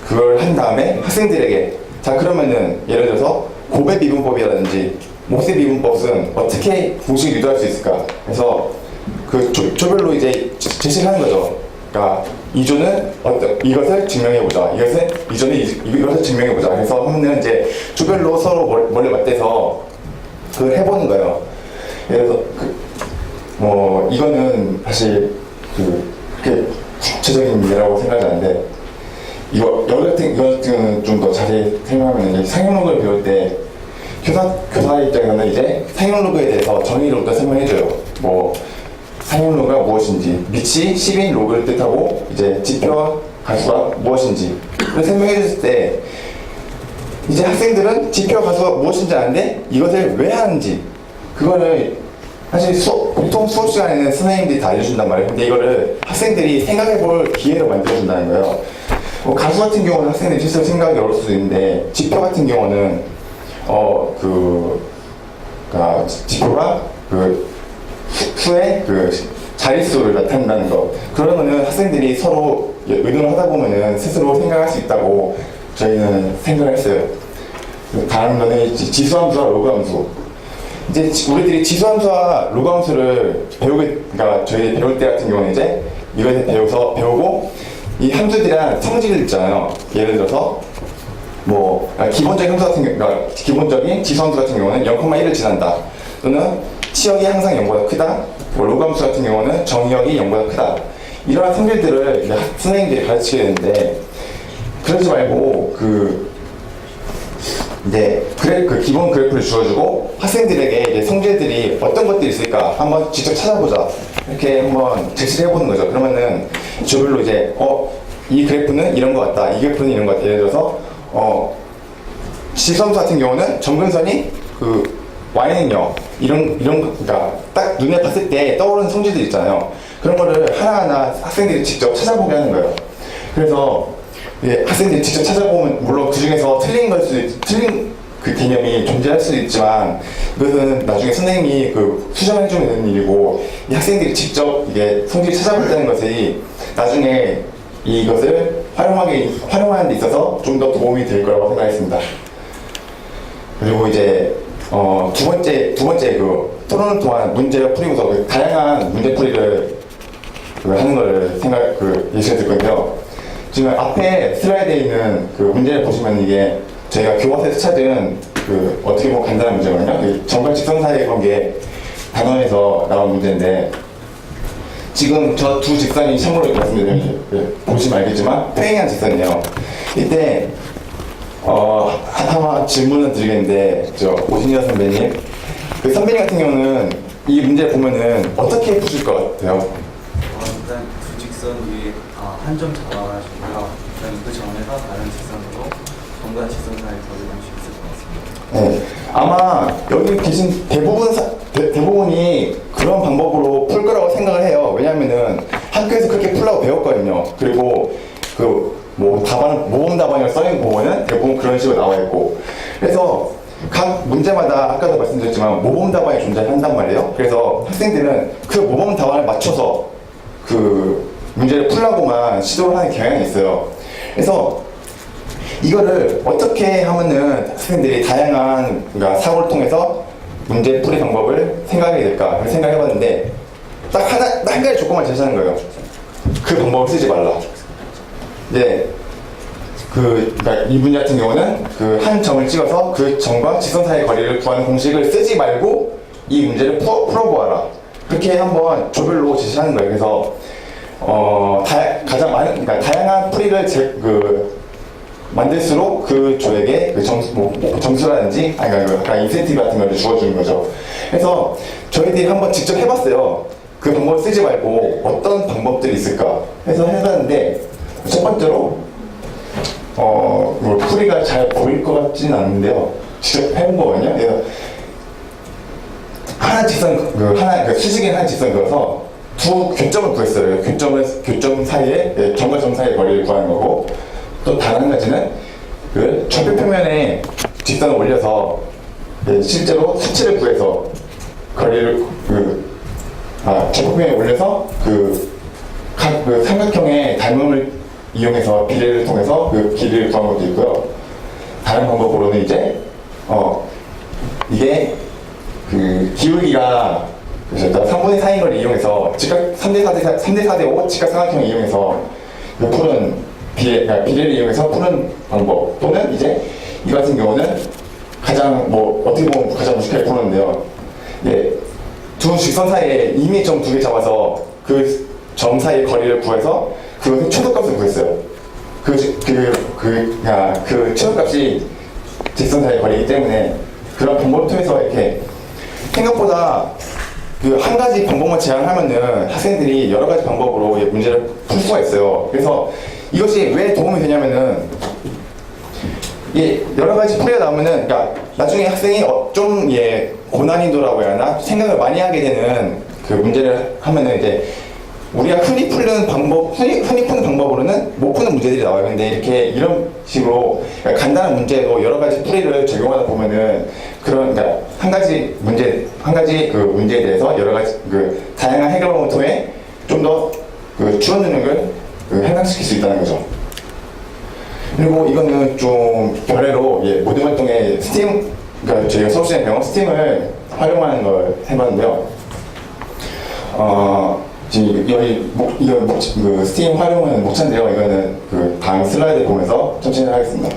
그걸 한 다음에 학생들에게 자 그러면은 예를 들어서 곱의 미분법이라든지 몫의 미분법은 어떻게 공식을 유도할 수 있을까? 그래서 그 조별로 이제 제시를 하는 거죠. 그러니까 이조는 이것을 증명해보자. 이조는 이것을 증명해보자. 그래서 하면은 이제 조별로 서로 머리를 맞대서 그걸 해보는 거예요. 그래서 이거는 사실 그렇게 구체적인 예라고 생각하지 않는데 이거 같은 경우는 좀 더 자세히 설명하면 상용록을 배울 때 교사 입장에서는 이제 상용로그에 대해서 정의로부터 설명해줘요. 상용로그가 무엇인지, 밑이 10인 로그를 뜻하고 이제 지표와 가수가 무엇인지 를 설명해줬을 때 이제 학생들은 지표와 가수가 무엇인지 아는데 이것을 왜 하는지 그거를 사실 보통 수업 시간에는 선생님들이 다 알려준단 말이에요. 근데 이거를 학생들이 생각해볼 기회를 만들어준다는 거예요. 가수 같은 경우는 학생들이 실제로 생각이 어려울 수도 있는데 지표 같은 경우는 지표가 수의 자릿수를 나타낸다는 거 그러면은 학생들이 서로 의논을 하다 보면은 스스로 생각할 수 있다고 저희는 생각을 했어요. 다른 거는 지수함수와 로그함수. 이제 우리들이 지수함수와 로그함수를 그러니까 저희 배울 때 같은 경우는 이제 이것에 배우고 이 함수들이랑 성질을 있잖아요. 예를 들어서 기본적인 함수 그러니까 기본적인 지수함수 같은 경우는 0,1을 지난다. 또는 치역이 항상 0보다 크다. 뭐 로감수 같은 경우는 정의역이 0보다 크다. 이러한 성질들을 이제 선생님들이 가르치게 되는데, 그러지 말고 이제 그 기본 그래프를 주어주고 학생들에게 이제 성질들이 어떤 것들이 있을까 한번 직접 찾아보자, 이렇게 한번 제시를 해보는 거죠. 그러면은 조별로 이제 이 그래프는 이런 것 같다, 이 그래프는 이런 것 같다. 예를 들어서 지수함수 같은 경우는 점근선이 y는요 이런 그러니까 딱 눈에 봤을 때 떠오르는 성질들 있잖아요. 그런 거를 하나하나 학생들이 직접 찾아보게 하는 거예요. 그래서 학생들이 직접 찾아보면 물론 그 중에서 틀린 그 개념이 존재할 수도 있지만, 이것은 나중에 선생님이 수정해주면 되는 일이고, 이 학생들이 직접 이게 성질을 찾아본다는 것이 나중에 이것을 활용하는 데 있어서 좀 더 도움이 될 거라고 생각했습니다. 그리고 이제 두 번째 토론을 통한 문제를 풀이고서 다양한 문제풀이를 하는 걸 예시가 될 건데요. 지금 앞에 슬라이드에 있는 문제를 보시면 이게 저희가 교과서에서 찾은 어떻게 보면 간단한 문제거든요. 점과 직선 사이의 관계 단원에서 나온 문제인데, 지금 저 두 직선이 참고로 말씀드리면 보시면 알겠지만 평행한 직선이에요. 이때 하나 질문을 드리겠는데, 오신여 선배님, 선배님 같은 경우는 이 문제를 보면은 어떻게 푸실 것 같아요? 일단 두 직선 위에 한 점 잡아가지고요. 일단 그 점에서 다른 직선으로 점과 직선 사이에 거리를 수 있을 것 같습니다. 네, 아마 여기 계신 대부분이 그런 방법으로 풀 거라고 생각을 해요. 왜냐면은 학교에서 그렇게 풀라고 배웠거든요. 그리고 모범 답안이라고 써있는 거 보면은 대부분 그런 식으로 나와 있고, 그래서 각 문제마다 아까도 말씀드렸지만 모범 답안이 존재한단 말이에요. 그래서 학생들은 그 모범 답안을 맞춰서 문제를 풀라고만 시도를 하는 경향이 있어요. 그래서 이거를 어떻게 하면은 학생들이 다양한 사고를 통해서 문제 풀이 방법을 생각하게 될까 생각해봤는데, 딱 한 가지 조건만 제시하는 거예요. 그 방법을 쓰지 말라. 네, 그러니까 이 문제 같은 경우는 한 점을 찍어서 그 점과 직선 사이의 거리를 구하는 공식을 쓰지 말고 이 문제를 풀어보아라. 그렇게 한번 조별로 제시하는 거예요. 그래서 가장 많은, 그러니까 다양한 풀이를 만들수록 그 조에게 점수라든지 그러니까 인센티브 같은 걸 주어주는 거죠. 그래서 저희들이 한번 직접 해봤어요. 그 방법을 쓰지 말고 어떤 방법들이 있을까 해서 해봤는데, 첫 번째로 풀이가 잘 보일 것 같지는 않은데요. 직접 해본 거거든요. 그래서 수직인 한 직선 그어서 두 교점을 구했어요. 교점 사이에 점과 점 사이의 거리를 구하는 거고, 또 다른 한 가지는 좌표 표면에 직선을 올려서 실제로 수치를 구해서 거리를 좌표 표면에 올려서 각 삼각형의 닮음을 이용해서 비례를 통해서 길이를 구하는 것도 있고요. 다른 방법으로는 이제 이게 기울기가 3분의 4인 걸 이용해서 직각 3대4대5 직각 삼각형을 이용해서 푸는 비례를 이용해서 푸는 방법, 또는 이제 이 같은 경우는 어떻게 보면 가장 무식하게 푸는데요. 두 직선 사이에 이미점 2개 잡아서 그 점 사이의 거리를 구해서 그것은 최소값을 구했어요. 그 최소값이 직선 사이의 거리이기 때문에 그런 방법을 통해서 이렇게 생각보다 한 가지 방법만 제안하면은 학생들이 여러 가지 방법으로 문제를 풀 수가 있어요. 그래서 이것이 왜 도움이 되냐면은 여러 가지 풀이가 나오면은 나중에 학생이 좀 고난이도라고 해야 하나 생각을 많이 하게 되는 문제를 하면은 이제 우리가 흔히 푸는 방법으로는 못 푸는 문제들이 나와요. 근데 이런 식으로 간단한 문제도 여러 가지 풀이를 적용하다 보면은 한 가지 문제에 대해서 여러 가지 다양한 해결 방법을 통해 좀 더 추론 능력을 향상시킬 수 있다는 거죠. 그리고 이거는 좀 별외로 모든 활동에 스팀, 저희가 서울시내 병원 스팀을 활용하는 걸 해봤는데요. 지금 이거 스팀 활용은 못 찾는데요. 이거는 다음 슬라이드 보면서 천천히 하겠습니다.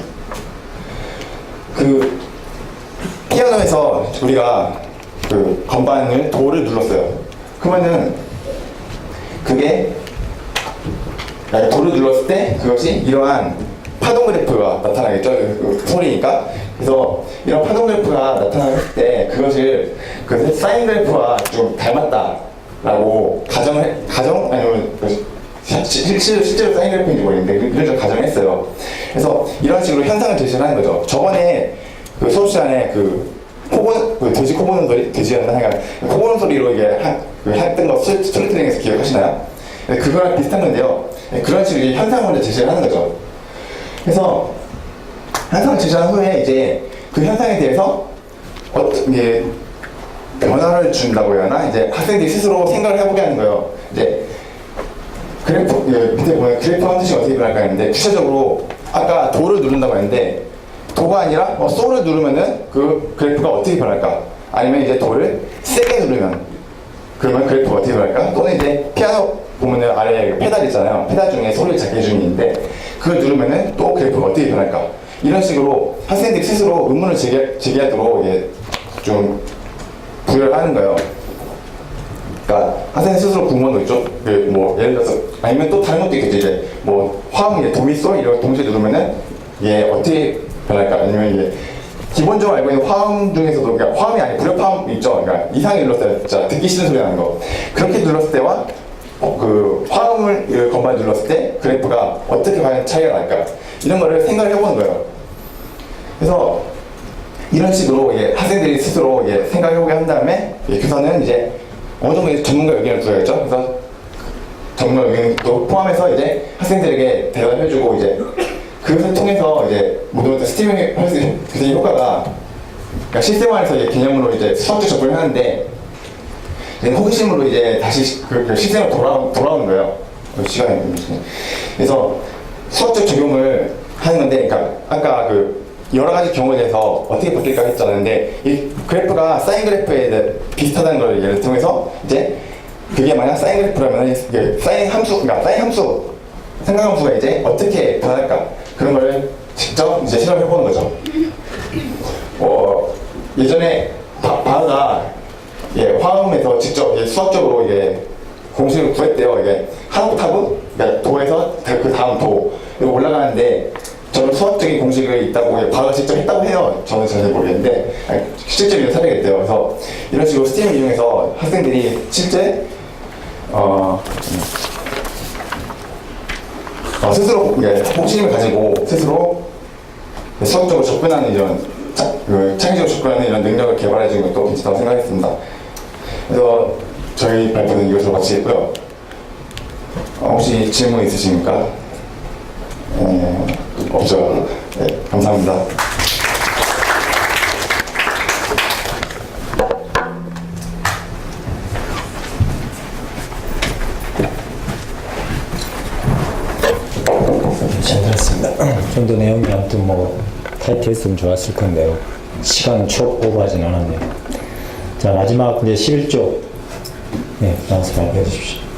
피아노에서 우리가 건반을 도를 눌렀어요. 그러면은 그게 돌을 눌렀을 때 그것이 이러한 파동 그래프가 나타나겠죠. 그 소리니까. 그래서 이런 파동 그래프가 나타났을 때 그것을 그 사인 그래프와 좀 닮았다라고 가정 아니면 실제로 사인 그래프인지 모르겠는데 그래서 가정했어요. 그래서 이런 식으로 현상을 제시를 하는 거죠. 저번에 그 수업 시간에 돼지 코 보는 소리, 돼지였나 하여간 코 보는 소리로 이게 했던 거 스토리텔링에서 기억하시나요? 네, 그거랑 비슷한 건데요. 네, 그런 식으로 현상을 제시를 하는 거죠. 그래서 현상을 제시한 후에 이제 그 현상에 대해서 어떻게 변화를 준다고 해야 하나? 이제 학생들이 스스로 생각을 해보게 하는 거예요. 이제 그래프, 밑에 보면 그래프 한 뜻이 어떻게 변할까 했는데 구체적으로 아까 도를 누른다고 했는데 도가 아니라 소를 누르면은 그 그래프가 어떻게 변할까? 아니면 이제 도를 세게 누르면 그러면 그래프가 어떻게 변할까? 또는 이제 피아노 보면은 아래에 페달 있잖아요. 페달 중에 소리를 작게 해주는 게 있는데 그걸 누르면은 또 그래프가 어떻게 변할까? 이런 식으로 학생들이 스스로 의문을 제기하도록 이게 좀 부여를 하는 거예요. 그러니까 학생 스스로 궁금한 거 있죠. 뭐 예를 들어서 아니면 또 다른 것도 있겠죠. 이제 뭐 화음, 도미소 이런 거 동시에 누르면은 이게 어떻게 변할까? 아니면 이게 기본적으로 알고 있는 화음 중에서도 그러니까 화음이 아닌 불협화음 있죠. 그러니까 이상하게 눌렀을 때 진짜 듣기 싫은 소리 나는 거. 그렇게 눌렀을 때와 그 화음을 건반 눌렀을 때 그래프가 어떻게 과연 차이가 날까? 이런 거를 생각을 해보는 거예요. 그래서 이런 식으로 학생들이 스스로 생각해보게 한 다음에 교사는 이제 어느 정도 전문가 의견을 들어야겠죠. 그래서 전문가 의견도 포함해서 이제 학생들에게 대화를 해주고 이제 그것을 통해서 이제 모든 것들 스티밍 할 수 있는 그 효과가 그러니까 실생활에서 개념으로 이제 수학적 접근을 하는데 호기심으로 이제 다시 그 실생활 돌아오는 거예요. 시간이. 그래서 수학적 적용을 하는 건데, 그러니까 아까 여러 가지 경우에 대해서 어떻게 바뀔까 했잖아요. 근데 이 그래프가 사인 그래프에 비슷하다는 걸 예를 통해서 이제 그게 만약 사인 그래프라면 사인 함수, 그러니까 사인 함수, 삼각함수가 이제 어떻게 변할까 그런 걸 직접 이제 실험해 보는 거죠. 예전에 바흐가 화음에서 직접 수학적으로 공식을 구했대요. 한 옥타브, 그러니까 도에서 그 다음 도 올라가는데. 저는 수학적인 공식이 있다고 바흐가 직접 했다고 해요. 저는 잘 모르겠는데 실제로 이런 사례가 있대요. 그래서 이런 식으로 스팀을 이용해서 학생들이 실제 스스로 호기심을 가지고 스스로 수학적으로 접근하는 이런 창의적으로 접근하는 이런 능력을 개발해 주는 것도 괜찮다고 생각했습니다. 그래서 저희 발표는 이것으로 마치겠고요. 혹시 질문 있으십니까? 없죠. 네, 감사합니다. 잘 들었습니다. 좀 더 내용이 아무튼 타이트했으면 좋았을 건데요. 시간 촉 오버하진 않았네요. 자, 마지막 이제 11조. 네, 나와서 발표해 주십시오.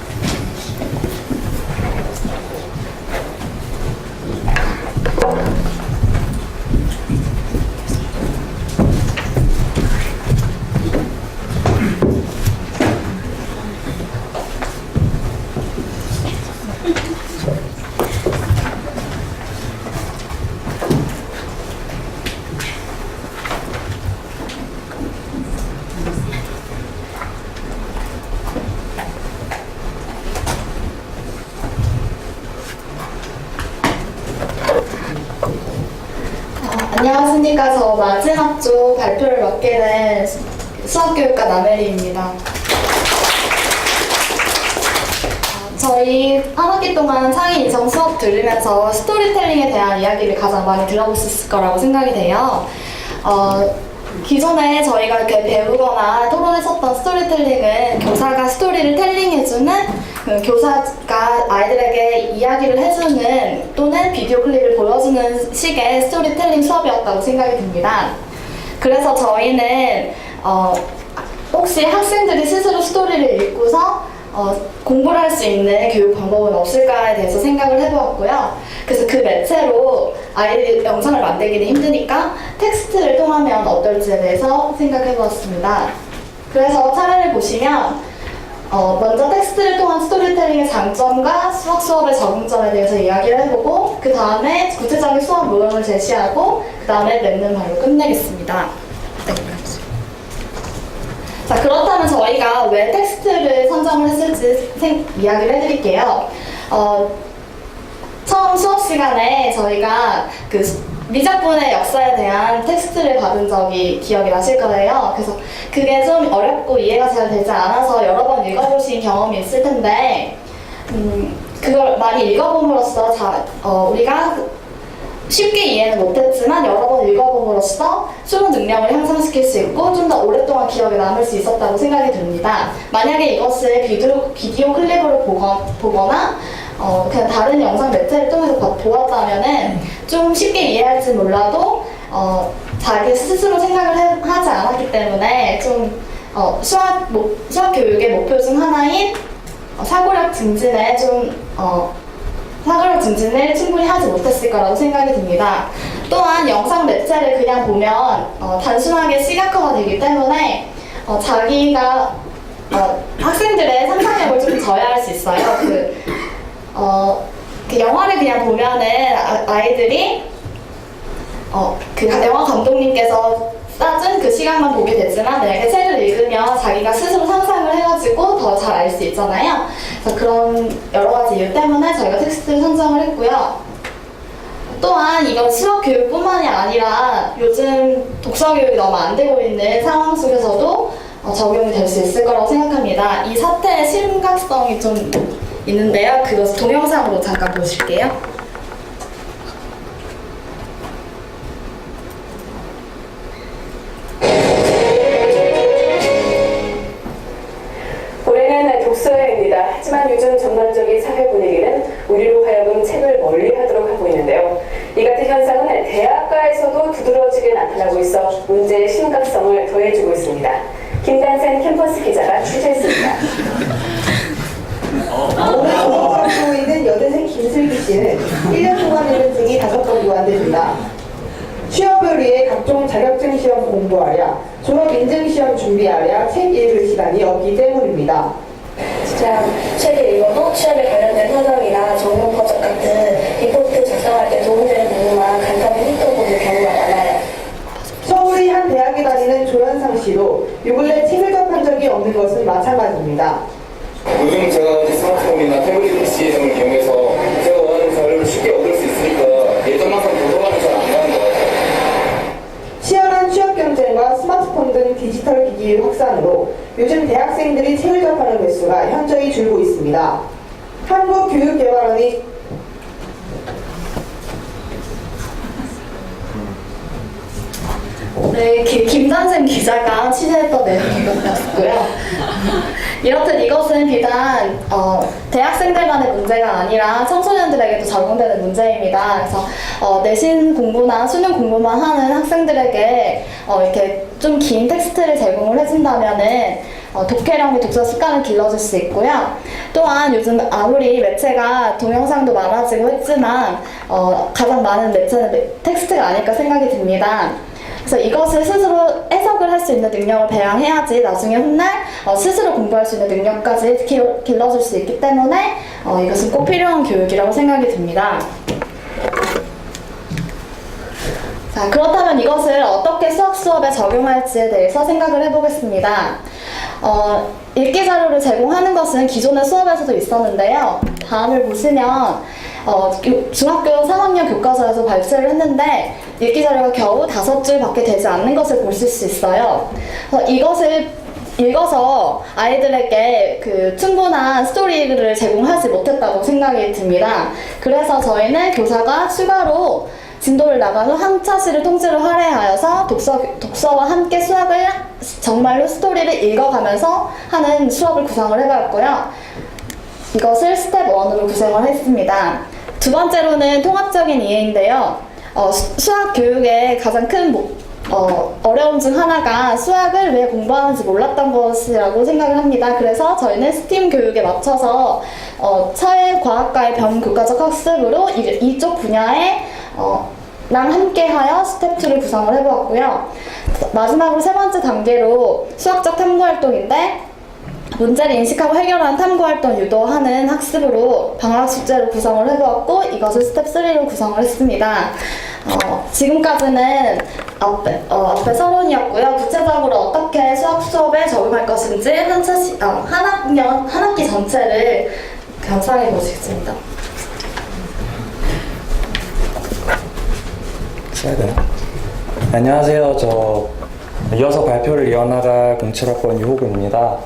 안녕하십니까. 저 마지막 주 발표를 맡게 된 수학교육과 남혜리입니다. 저희 한 학기 동안 창의 인성 수업 들으면서 스토리텔링에 대한 이야기를 가장 많이 들어볼 수 있을 거라고 생각이 돼요. 기존에 저희가 이렇게 배우거나 토론했었던 스토리텔링은 교사가 스토리를 텔링해주는 교사가 아이들에게 이야기를 해주는 또는 비디오 클립을 보여주는 식의 스토리텔링 수업이었다고 생각이 듭니다. 그래서 저희는 혹시 학생들이 스스로 스토리를 읽고서 공부를 할 수 있는 교육 방법은 없을까에 대해서 생각을 해보았고요. 그래서 그 매체로 아이들이 영상을 만들기는 힘드니까 텍스트를 통하면 어떨지에 대해서 생각해보았습니다. 그래서 차례를 보시면 먼저 텍스트를 통한 스토리텔링의 장점과 수학 수업의 적응점에 대해서 이야기를 해보고 그 다음에 구체적인 수업 모형을 제시하고 그 다음에 랩는 말로 끝내겠습니다. 네. 자, 그렇다면 저희가 왜 텍스트를 선정을 했을지 이야기를 해드릴게요. 처음 수업 시간에 저희가 그 미작분의 역사에 대한 텍스트를 받은 적이 기억이 나실 거예요. 그래서 그게 좀 어렵고 이해가 잘 되지 않아서 여러 번 읽어보신 경험이 있을 텐데, 그걸 많이 읽어봄으로써 우리가 쉽게 이해는 못했지만 여러 번 읽어봄으로써 수능 능력을 향상시킬 수 있고 좀 더 오랫동안 기억에 남을 수 있었다고 생각이 듭니다. 만약에 이것을 비디오 클립으로 보거나 그냥 다른 영상 매체를 통해서 보았다면은 좀 쉽게 이해할지 몰라도 자기 스스로 생각을 하지 않았기 때문에 좀 수학 교육의 목표 중 하나인 사고력 증진을 충분히 하지 못했을 거라고 생각이 듭니다. 또한 영상 매체를 그냥 보면 단순하게 시각화가 되기 때문에 자기가 학생들의 상상력을 좀 저해할 수 있어요. 그 영화를 그냥 보면은 아이들이 그 영화 감독님께서 짜준 그 시간만 보게 되지만 만약에 책을 읽으면 자기가 스스로 상상을 해가지고 더 잘 알 수 있잖아요. 그래서 그런 여러 가지 이유 때문에 저희가 텍스트를 선정을 했고요. 또한 이건 수학 교육뿐만이 아니라 요즘 독서 교육이 너무 안 되고 있는 상황 속에서도 적용이 될 수 있을 거라고 생각합니다. 이 사태의 심각성이 좀 있는데요. 그것을 동영상으로 잠깐 보실게요. 올해는 독서여행입니다. 하지만 요즘 전반적인 사회 분위기는 우리로 하여금 책을 멀리하도록 하고 있는데요. 이 같은 현상은 대학가에서도 두드러지게 나타나고 있어 문제의 심각성을 더해주고 있습니다. 김단생 캠퍼스 기자가 취재했습니다. 오늘 공부하고 있는 여대생 김슬기 씨는 1년 동안 읽은 책이 5권도 안 됩니다. 취업을 위해 각종 자격증 시험 공부하랴, 졸업 인증 시험 준비하랴 책 읽을 시간이 없기 때문입니다. 진짜 책을 읽어도 취업에 관련된 서적이나 전공 서적 같은 리포트 작성할 때 도움되는 부분만 간단히 훑어보는 경우가 많아요. 서울의 한 대학에 다니는 조현상 씨도 요 근래 책을 접한 적이 없는 것은 마찬가지입니다. 요즘 제가 스마트폰이나 태블릿 PC 등을 이용해서 제가 원하는 자료를 쉽게 얻을 수 있으니까 예전만큼 도서관을 잘 안 가는 것 같아요. 치열한 취업 경쟁과 스마트폰 등 디지털 기기의 확산으로 요즘 대학생들이 책을 접하는 횟수가 현저히 줄고 있습니다. 한국교육개발원이 네, 김단생 기자가 취재했던 내용이었고요. 이렇듯 이것은 비단 대학생들만의 문제가 아니라 청소년들에게도 적용되는 문제입니다. 그래서 내신 공부나 수능 공부만 하는 학생들에게 이렇게 좀 긴 텍스트를 제공을 해준다면은 독해력의 독서 습관을 길러줄 수 있고요. 또한 요즘 아무리 매체가 동영상도 많아지고 했지만 가장 많은 매체는 텍스트가 아닐까 생각이 듭니다. 그래서 이것을 스스로 해석을 할 수 있는 능력을 배양해야지 나중에 훗날 스스로 공부할 수 있는 능력까지 길러줄 수 있기 때문에 이것은 꼭 필요한 교육이라고 생각이 듭니다. 자, 그렇다면 이것을 어떻게 수학 수업에 적용할지에 대해서 생각을 해보겠습니다. 읽기 자료를 제공하는 것은 기존의 수업에서도 있었는데요. 다음을 보시면 중학교 3학년 교과서에서 발제를 했는데 읽기 자료가 겨우 5줄밖에 되지 않는 것을 보실 수 있어요. 이것을 읽어서 아이들에게 그 충분한 스토리를 제공하지 못했다고 생각이 듭니다. 그래서 저희는 교사가 추가로 진도를 나가서 한 차시를 통째로 할애하여서 독서와 함께 수학을 정말로 스토리를 읽어가면서 하는 수업을 구성을 해봤고요. 이것을 스텝 1으로 구성을 했습니다. 두 번째로는 통합적인 이해인데요. 수학 교육의 가장 큰 어려움 중 하나가 수학을 왜 공부하는지 몰랐던 것이라고 생각을 합니다. 그래서 저희는 스팀 교육에 맞춰서 사회과학과의 병교과적 학습으로 이쪽 분야에 랑 함께하여 스텝 2를 구성을 해보았고요. 마지막으로 세 번째 단계로 수학적 탐구 활동인데 문제를 인식하고 해결하는 탐구 활동 유도하는 학습으로 방학 숙제를 구성을 해보았고 이것을 스텝 3로 구성을 했습니다. 지금까지는 앞에 서론이었고요. 구체적으로 어떻게 수학 수업에 적용할 것인지 한 학기 전체를 감상해 보시겠습니다. 안녕하세요. 저 이어서 발표를 이어나갈 07학번 유호근입니다.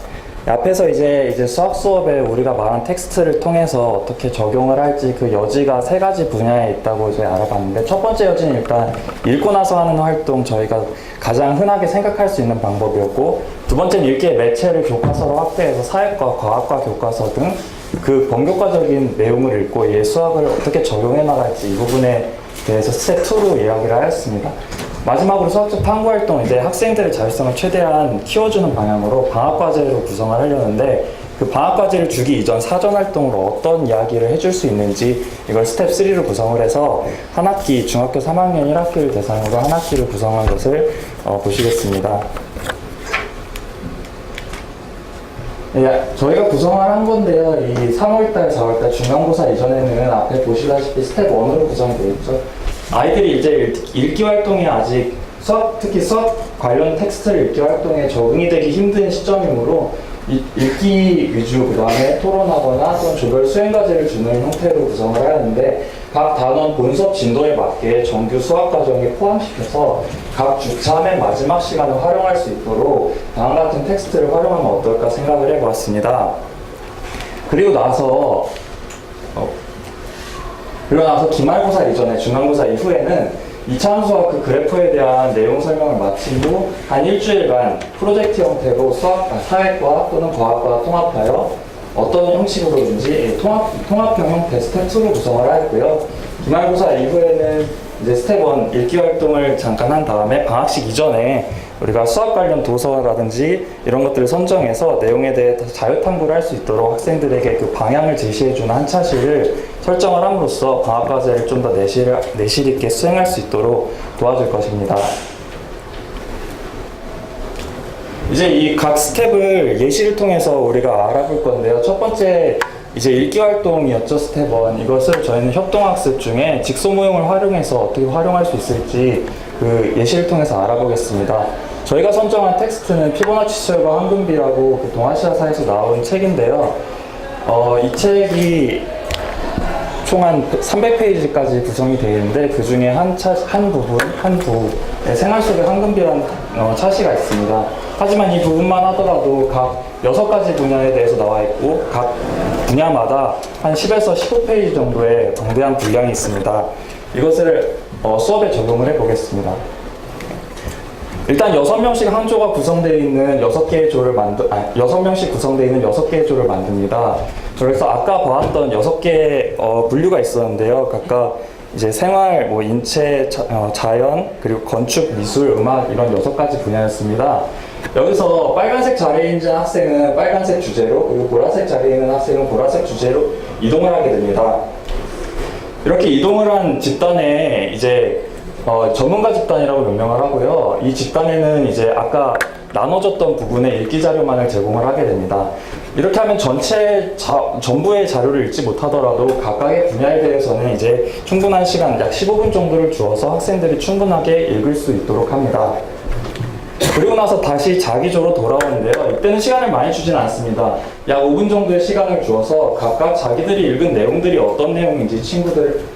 앞에서 이제 수학 수업에 우리가 말한 텍스트를 통해서 어떻게 적용을 할지 그 여지가 3가지 분야에 있다고 이제 알아봤는데, 첫 번째 여지는 일단 읽고 나서 하는 활동, 저희가 가장 흔하게 생각할 수 있는 방법이었고, 두 번째는 읽기의 매체를 교과서로 확대해서 사회과, 과학과 교과서 등 그 번교과적인 내용을 읽고 이 수학을 어떻게 적용해 나갈지 이 부분에 대해서 스텝 2로 이야기를 하였습니다. 마지막으로 수학적 탐구 활동, 이제 학생들의 자율성을 최대한 키워주는 방향으로 방학과제로 구성을 하려는데, 그 방학과제를 주기 이전 사전 활동으로 어떤 이야기를 해줄 수 있는지 이걸 스텝 3로 구성을 해서 한 학기, 중학교 3학년 1학기를 대상으로 한 학기를 구성한 것을 보시겠습니다. 저희가 구성을 한 건데요. 이 3월달, 4월달 중간고사 이전에는 앞에 보시다시피 스텝 1으로 구성이 되어 있죠. 아이들이 이제 읽기 활동이 아직 특히 수학 관련 텍스트를 읽기 활동에 적응이 되기 힘든 시점이므로 읽기 위주, 그 다음에 토론하거나 또는 조별 수행과제를 주는 형태로 구성을 하였는데, 각 단원 본수업 진도에 맞게 정규 수학 과정에 포함시켜서 각 주차 맨 마지막 시간을 활용할 수 있도록 다음 같은 텍스트를 활용하면 어떨까 생각을 해보았습니다. 그리고 나서 기말고사 이전에, 중간고사 이후에는 2차원 수학 그 그래프에 대한 내용 설명을 마치고 한 일주일간 프로젝트 형태로 사회과 또는 과학과 통합하여 어떤 형식으로든지 통합형 형태 스텝 2로 구성을 하였고요. 기말고사 이후에는 이제 스텝 1 읽기 활동을 잠깐 한 다음에 방학식 이전에 우리가 수학 관련 도서라든지 이런 것들을 선정해서 내용에 대해 자유 탐구를 할 수 있도록 학생들에게 그 방향을 제시해주는 한 차시를 설정을 함으로써 방학과제를 좀 더 내실 있게 수행할 수 있도록 도와줄 것입니다. 이제 이 각 스텝을 예시를 통해서 우리가 알아볼 건데요. 첫 번째 이제 읽기 활동이었죠. 스텝 1. 이것을 저희는 협동학습 중에 직소모형을 활용해서 어떻게 활용할 수 있을지 그 예시를 통해서 알아보겠습니다. 저희가 선정한 텍스트는 피보나치 수열과 황금비라고 그 동아시아사에서 나온 책인데요. 이 책이 총 한 300페이지까지 구성이 되어 있는데, 그 중에 한 부에 생활 속의 황금비라는 차시가 있습니다. 하지만 이 부분만 하더라도 각 6가지 분야에 대해서 나와 있고, 각 분야마다 한 10에서 15페이지 정도의 방대한 분량이 있습니다. 이것을 수업에 적용을 해보겠습니다. 일단 6명씩 한 조가 구성되어 있는 6개의 조를 6명씩 구성되어 있는 6개의 조를 만듭니다. 그래서 아까 보았던 6개의 분류가 있었는데요. 각각 이제 생활, 인체, 자연, 그리고 건축, 미술, 음악 이런 6가지 분야였습니다. 여기서 빨간색 자리에 있는 학생은 빨간색 주제로, 그리고 보라색 자리에 있는 학생은 보라색 주제로 이동을 하게 됩니다. 이렇게 이동을 한 집단에 이제 전문가 집단이라고 명명을 하고요. 이 집단에는 이제 아까 나눠졌던 부분에 읽기 자료만을 제공을 하게 됩니다. 이렇게 하면 전부의 자료를 읽지 못하더라도 각각의 분야에 대해서는 이제 충분한 시간, 약 15분 정도를 주어서 학생들이 충분하게 읽을 수 있도록 합니다. 그리고 나서 다시 자기조로 돌아오는데요. 이때는 시간을 많이 주진 않습니다. 약 5분 정도의 시간을 주어서 각각 자기들이 읽은 내용들이 어떤 내용인지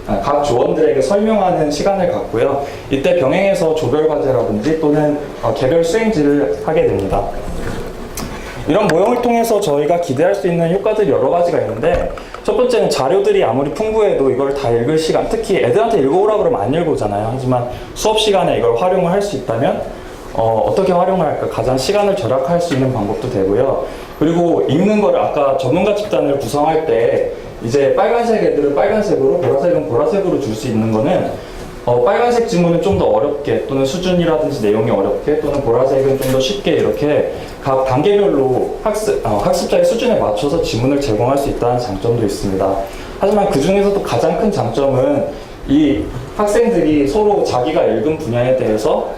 각 조원들에게 설명하는 시간을 갖고요. 이때 병행해서 조별과제라든지 또는 개별 수행지를 하게 됩니다. 이런 모형을 통해서 저희가 기대할 수 있는 효과들이 여러 가지가 있는데, 첫 번째는 자료들이 아무리 풍부해도 이걸 다 읽을 시간, 특히 애들한테 읽어오라 그러면 안 읽어오잖아요. 하지만 수업 시간에 이걸 활용을 할 수 있다면 어떻게 활용을 할까? 가장 시간을 절약할 수 있는 방법도 되고요. 그리고 읽는 걸 아까 전문가 집단을 구성할 때 이제 빨간색 애들은 빨간색으로, 보라색은 보라색으로 줄 수 있는 거는 빨간색 지문은 좀 더 어렵게, 또는 수준이라든지 내용이 어렵게, 또는 보라색은 좀 더 쉽게, 이렇게 각 단계별로 학습자의 수준에 맞춰서 지문을 제공할 수 있다는 장점도 있습니다. 하지만 그 중에서도 가장 큰 장점은 이 학생들이 서로 자기가 읽은 분야에 대해서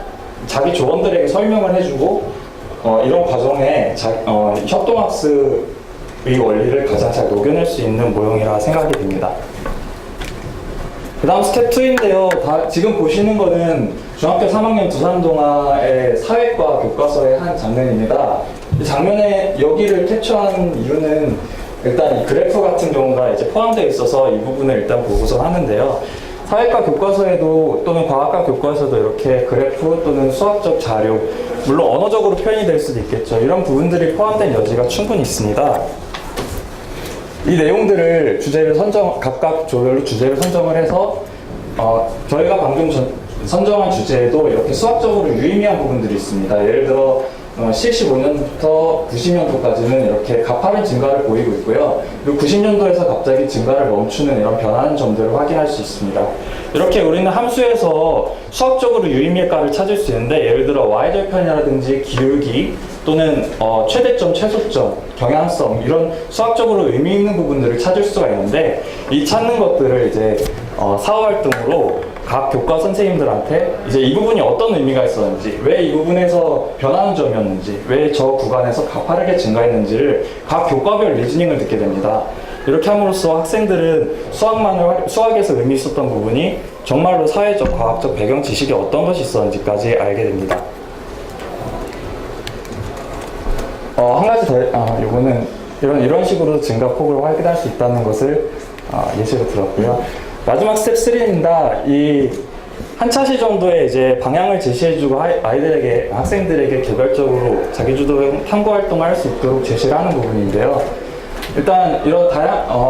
자기 조원들에게 설명을 해주고 이런 과정에 협동학습의 원리를 가장 잘 녹여낼 수 있는 모형이라 생각이 듭니다. 그 다음 스텝 2인데요. 지금 보시는 거는 중학교 3학년 두산동아의 사회과 교과서의 한 장면입니다. 이 장면에 여기를 캡처한 이유는 일단 이 그래프 같은 경우가 이제 포함되어 있어서 이 부분을 일단 보고서 하는데요. 사회과 교과서에도 또는 과학과 교과서에도 이렇게 그래프 또는 수학적 자료, 물론 언어적으로 표현이 될 수도 있겠죠. 이런 부분들이 포함된 여지가 충분히 있습니다. 이 내용들을 각각 조별로 주제를 선정을 해서 저희가 방금 선정한 주제에도 이렇게 수학적으로 유의미한 부분들이 있습니다. 예를 들어 75년부터 90년도까지는 이렇게 가파른 증가를 보이고 있고요. 그리고 90년도에서 갑자기 증가를 멈추는 이런 변하는 점들을 확인할 수 있습니다. 이렇게 우리는 함수에서 수학적으로 유의미할까를 찾을 수 있는데, 예를 들어 y절편이라든지 기울기 또는 최대점, 최소점, 경향성, 이런 수학적으로 의미 있는 부분들을 찾을 수가 있는데, 이 찾는 것들을 이제 사후활동으로 각 교과 선생님들한테 이제 이 부분이 어떤 의미가 있었는지, 왜 이 부분에서 변하는 점이었는지, 왜 저 구간에서 가파르게 증가했는지를 각 교과별 리즈닝을 듣게 됩니다. 이렇게 함으로써 학생들은 수학에서 의미 있었던 부분이 정말로 사회적, 과학적 배경 지식에 어떤 것이 있었는지까지 알게 됩니다. 한 가지 더, 요거는 이런 식으로 증가폭을 확인할 수 있다는 것을 예시로 들었고요. 마지막 스텝 3입니다. 이 한 차시 정도의 이제 방향을 제시해주고 학생들에게 개별적으로 자기주도 탐구 활동을 할 수 있도록 제시를 하는 부분인데요. 일단 이런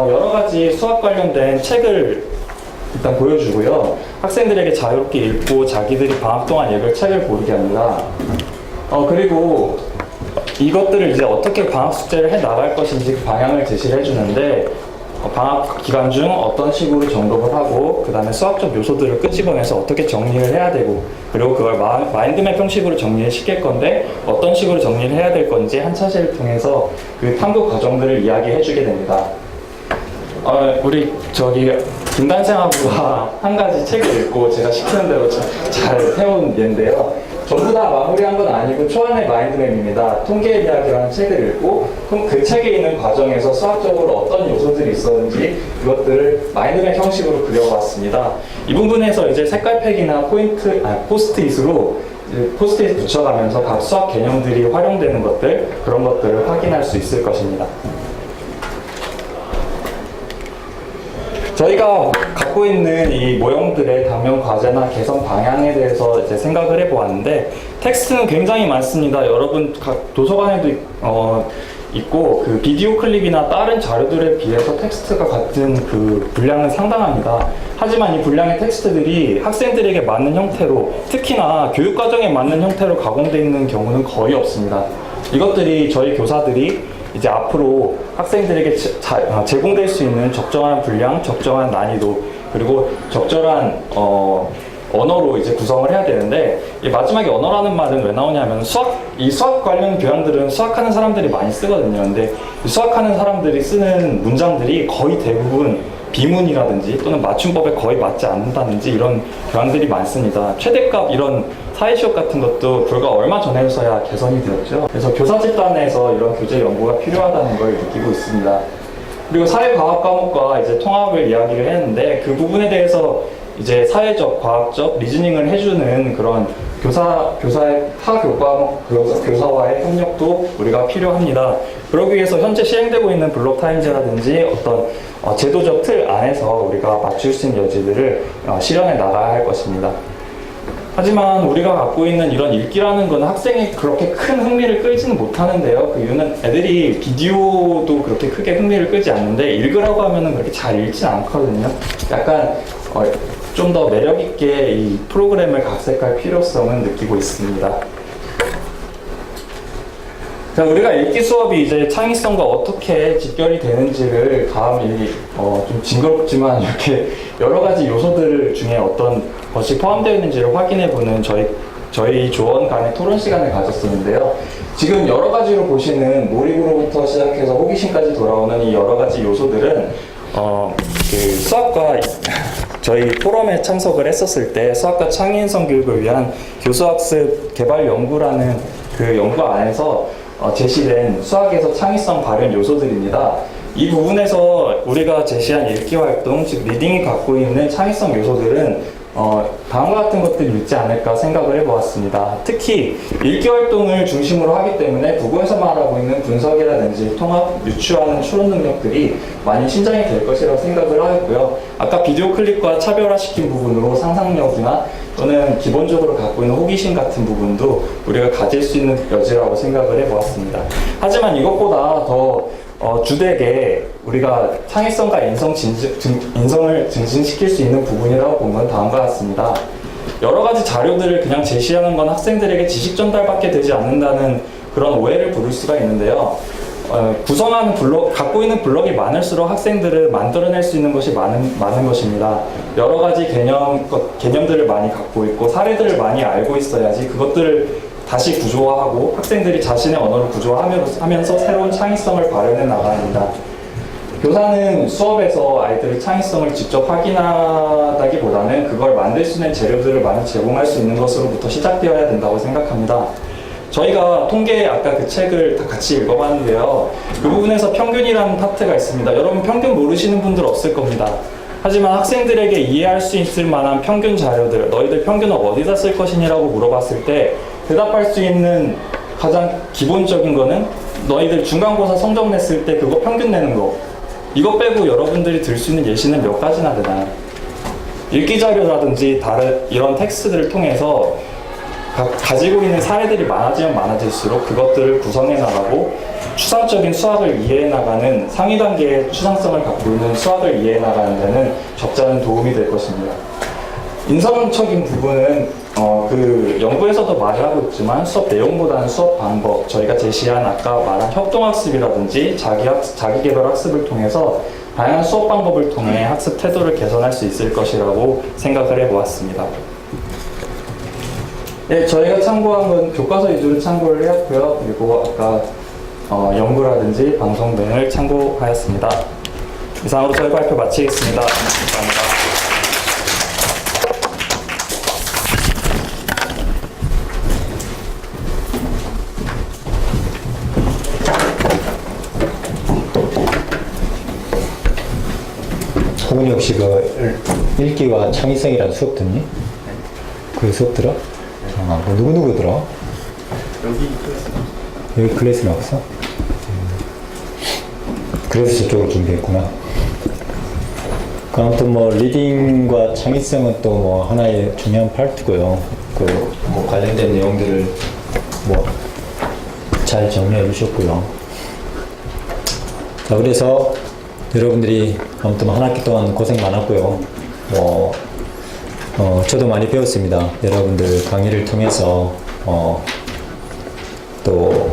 여러 가지 수학 관련된 책을 일단 보여주고요. 학생들에게 자유롭게 읽고 자기들이 방학 동안 읽을 책을 고르게 합니다. 그리고 이것들을 이제 어떻게 방학 숙제를 해 나갈 것인지 그 방향을 제시를 해주는데, 방학 기간 중 어떤 식으로 점검을 하고 그 다음에 수학적 요소들을 끄집어내서 어떻게 정리를 해야 되고, 그리고 그걸 마인드맵 형식으로 정리를 시킬 건데 어떤 식으로 정리를 해야 될 건지 한 차시를 통해서 그 탐구 과정들을 이야기해 주게 됩니다. 우리 김단생하고 한 가지 책을 읽고 제가 시키는 대로 잘 해온 예인데요. 전부 다 마무리한 건 아니고 초안의 마인드맵입니다. 통계의 이야기라는 책을 읽고 그 책에 있는 과정에서 수학적으로 어떤 요소들이 있었는지 이것들을 마인드맵 형식으로 그려봤습니다. 이 부분에서 이제 색깔팩이나 포스트잇으로 포스트잇 붙여가면서 각 수학 개념들이 활용되는 것들, 그런 것들을 확인할 수 있을 것입니다. 저희가 갖고 있는 이 모형들의 당면 과제나 개선 방향에 대해서 이제 생각을 해보았는데, 텍스트는 굉장히 많습니다. 여러분 각 도서관에도 있고 그 비디오 클립이나 다른 자료들에 비해서 텍스트가 같은 그 분량은 상당합니다. 하지만 이 분량의 텍스트들이 학생들에게 맞는 형태로, 특히나 교육과정에 맞는 형태로 가공되어 있는 경우는 거의 없습니다. 이것들이 저희 교사들이 이제 앞으로 학생들에게 제공될 수 있는 적정한 분량, 적정한 난이도, 그리고 적절한 언어로 이제 구성을 해야 되는데, 이 마지막에 언어라는 말은 왜 나오냐면 이 수학 관련 교양들은 수학하는 사람들이 많이 쓰거든요. 근데 이 수학하는 사람들이 쓰는 문장들이 거의 대부분 비문이라든지 또는 맞춤법에 거의 맞지 않는다든지 이런 교양들이 많습니다. 최대값 이런 사회시험 같은 것도 불과 얼마 전에서야 개선이 되었죠. 그래서 교사 집단에서 이런 교재 연구가 필요하다는 걸 느끼고 있습니다. 그리고 사회과학 과목과 이제 통합을 이야기를 했는데, 그 부분에 대해서 이제 사회적, 과학적 리즈닝을 해주는 그런 교사의 타 교사와의 협력도 우리가 필요합니다. 그러기 위해서 현재 시행되고 있는 블록타임즈라든지 어떤 제도적 틀 안에서 우리가 맞출 수 있는 여지들을 실현해 나가야 할 것입니다. 하지만 우리가 갖고 있는 이런 읽기라는 건 학생이 그렇게 큰 흥미를 끌지는 못하는데요. 그 이유는 애들이 비디오도 그렇게 크게 흥미를 끌지 않는데, 읽으라고 하면은 그렇게 잘 읽진 않거든요. 약간 좀 더 매력있게 이 프로그램을 각색할 필요성은 느끼고 있습니다. 자, 우리가 읽기 수업이 이제 창의성과 어떻게 직결이 되는지를 다음 좀 징그럽지만 이렇게 여러 가지 요소들 중에 어떤 것이 포함되어 있는지를 확인해보는 저희 조원 간의 토론 시간을 가졌었는데요. 지금 여러 가지로 보시는 몰입으로부터 시작해서 호기심까지 돌아오는 이 여러 가지 요소들은 그 수학과 저희 포럼에 참석을 했었을 때 수학과 창의인성 교육을 위한 교수학습 개발 연구라는 그 연구 안에서 제시된 수학에서 창의성 발현 요소들입니다. 이 부분에서 우리가 제시한 읽기 활동, 즉 리딩이 갖고 있는 창의성 요소들은 다음과 같은 것들이 있지 않을까 생각을 해보았습니다. 특히 읽기 활동을 중심으로 하기 때문에 국어에서 말하고 있는 분석이라든지 통합, 유추하는 추론 능력들이 많이 신장이 될 것이라고 생각을 하였고요. 아까 비디오 클립과 차별화시킨 부분으로 상상력이나 또는 기본적으로 갖고 있는 호기심 같은 부분도 우리가 가질 수 있는 여지라고 생각을 해보았습니다. 하지만 이것보다 더 주되게 우리가 창의성과 인성을 증진시킬 수 있는 부분이라고 보면 다음과 같습니다. 여러 가지 자료들을 그냥 제시하는 건 학생들에게 지식 전달밖에 되지 않는다는 그런 오해를 부를 수가 있는데요. 구성하는 갖고 있는 블럭이 많을수록 학생들은 만들어낼 수 있는 것이 많은 것입니다. 여러 가지 개념들을 많이 갖고 있고 사례들을 많이 알고 있어야지 그것들을 다시 구조화하고 학생들이 자신의 언어를 구조화하면서 새로운 창의성을 발현해 나가야 합니다. 교사는 수업에서 아이들의 창의성을 직접 확인하다기보다는 그걸 만들 수 있는 재료들을 많이 제공할 수 있는 것으로부터 시작되어야 된다고 생각합니다. 저희가 통계 아까 그 책을 다 같이 읽어봤는데요. 그 부분에서 평균이라는 파트가 있습니다. 여러분 평균 모르시는 분들 없을 겁니다. 하지만 학생들에게 이해할 수 있을 만한 평균 자료들, 너희들 평균을 어디다 쓸 것이냐라고 물어봤을 때 대답할 수 있는 가장 기본적인 거는 너희들 중간고사 성적 냈을 때 그거 평균 내는 거. 이거 빼고 여러분들이 들 수 있는 예시는 몇 가지나 되나요? 읽기 자료라든지 다른 이런 텍스트들을 통해서 가지고 있는 사례들이 많아지면 많아질수록 그것들을 구성해 나가고 추상적인 수학을 이해해 나가는 상위 단계의 추상성을 갖고 있는 수학을 이해해 나가는 데는 적잖은 도움이 될 것입니다. 인성적인 부분은 그 연구에서도 말하고 있지만 수업 내용보다는 수업 방법, 저희가 제시한 아까 말한 협동학습이라든지 자기개발 학습을 통해서 다양한 수업 방법을 통해 학습 태도를 개선할 수 있을 것이라고 생각을 해보았습니다. 네, 저희가 참고한 건 교과서 위주로 참고를 해왔고요. 그리고 아까 연구라든지 방송 등을 참고하였습니다. 이상으로 저희 발표 마치겠습니다. 감사합니다. 혹은 혹시 그 읽기와 창의성이라는 수업 듣니? 그 수업 들어? 뭐 누구 들어? 여기 클래스는 없어? 그래서 저쪽으로 준비했구나. 아무튼 뭐 리딩과 창의성은 또 뭐 하나의 중요한 파트고요. 그 뭐 관련된 내용들을 뭐 잘 정리해 주셨고요. 자, 그래서 여러분들이 아무튼 한 학기 동안 고생 많았고요. 뭐 저도 많이 배웠습니다. 여러분들 강의를 통해서 또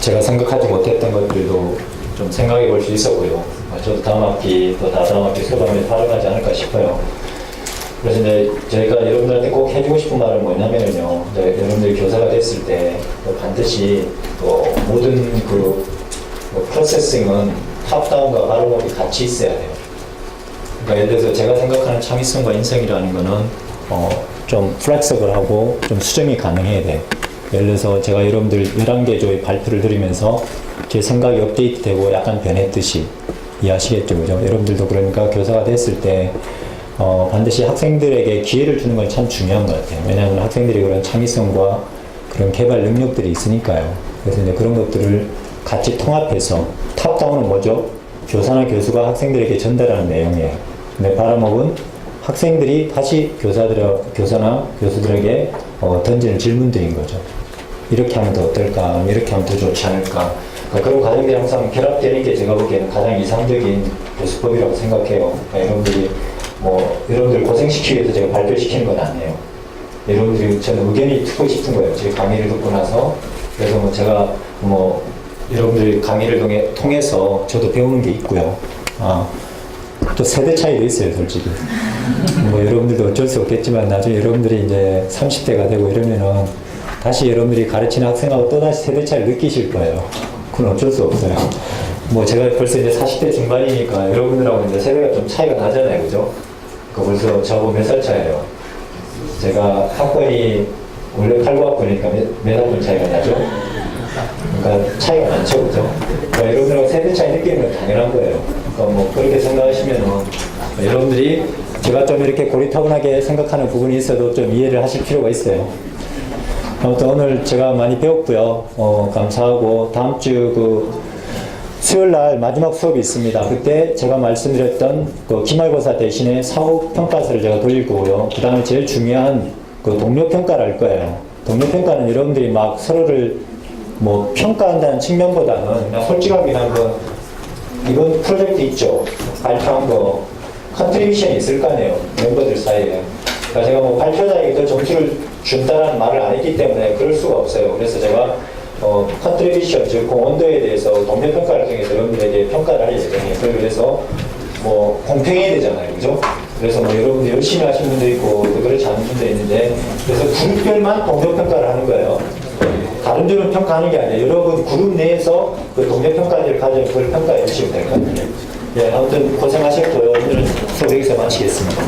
제가 생각하지 못했던 것들도 좀 생각해 볼 수 있었고요. 저도 다음 학기 또 다다음 학기 수업하면 활용하지 않을까 싶어요. 그래서 이제 저희가 여러분들한테 꼭 해주고 싶은 말은 뭐냐면요. 여러분들이 교사가 됐을 때 반드시 또 모든 그 프로세싱은 탑다운과 바로업이 같이 있어야 돼요. 그러니까 예를 들어서 제가 생각하는 창의성과 인성이라는 거는 좀 플렉서블하고 좀 수정이 가능해야 돼. 예를 들어서 제가 여러분들 11개 조의 발표를 들으면서 제 생각이 업데이트되고 약간 변했듯이 이해하시겠죠, 그죠? 여러분들도 그러니까 교사가 됐을 때 반드시 학생들에게 기회를 주는 건 참 중요한 것 같아요. 왜냐하면 학생들이 그런 창의성과 그런 개발 능력들이 있으니까요. 그래서 이제 그런 것들을 같이 통합해서 탑다운은 뭐죠? 교사나 교수가 학생들에게 전달하는 내용이에요. 근데 바람업은 학생들이 다시 교사나 교수들에게 던지는 질문들인 거죠. 이렇게 하면 더 어떨까? 이렇게 하면 더 좋지 않을까? 그러니까 그런 과정들이 항상 결합되는 게 제가 보기에는 가장 이상적인 교수법이라고 생각해요. 그러니까 여러분들 고생시키기 위해서 제가 발표시키는 건 아니에요. 여러분들이 저는 의견이 듣고 싶은 거예요. 제 강의를 듣고 나서. 그래서 제가 여러분들이 강의를 통해서 저도 배우는 게 있고요. 또 세대 차이도 있어요, 솔직히. 여러분들도 어쩔 수 없겠지만 나중에 여러분들이 이제 30대가 되고 이러면은 다시 여러분들이 가르치는 학생하고 또다시 세대 차이를 느끼실 거예요. 그건 어쩔 수 없어요. 제가 벌써 이제 40대 중반이니까 여러분들하고 이제 세대가 좀 차이가 나잖아요, 그죠? 벌써 저하고 몇 살 차이예요? 제가 학번이 원래 8과 9니까 몇 학년 차이가 나죠? 그러니까 차이가 많죠, 그죠? 그러니까 여러분들하고 세대 차이 느끼는 건 당연한 거예요. 그러니까 뭐 그렇게 생각하시면은 여러분들이 제가 좀 이렇게 고리타분하게 생각하는 부분이 있어도 좀 이해를 하실 필요가 있어요. 아무튼 오늘 제가 많이 배웠고요. 감사하고 다음 주 수요일 날 마지막 수업이 있습니다. 그때 제가 말씀드렸던 그 기말고사 대신에 사후 평가서를 제가 돌릴 거고요. 그 다음에 제일 중요한 그 동료 평가를 할 거예요. 동료 평가는 여러분들이 막 서로를 뭐 평가한다는 측면보다는 그냥 솔직하게 한 거, 이번 프로젝트 있죠? 발표한 거, 컨트리뷰션이 있을 거 아니에요. 멤버들 사이에. 그러니까 제가 뭐 발표자에게 더 점수를 준다는 말을 안 했기 때문에 그럴 수가 없어요. 그래서 제가 컨트리뷰션, 즉 공헌도에 대해서 동료 평가를 통해서 여러분들에게 평가를 할 예정이에요. 그래서 뭐 공평해야 되잖아요, 그죠? 그래서 뭐 여러분들 열심히 하신 분도 있고 또 그렇지 않은 분도 있는데, 그래서 그룹별만 동료 평가를 하는 거예요. 다른 줄은 평가하는 게 아니에요. 여러분 그룹 내에서 그 동료 평가들을 가지고 그걸 평가해 주시면 될 것 같아요. 예, 아무튼 고생하셨고요. 오늘은 수업 여기서 마치겠습니다.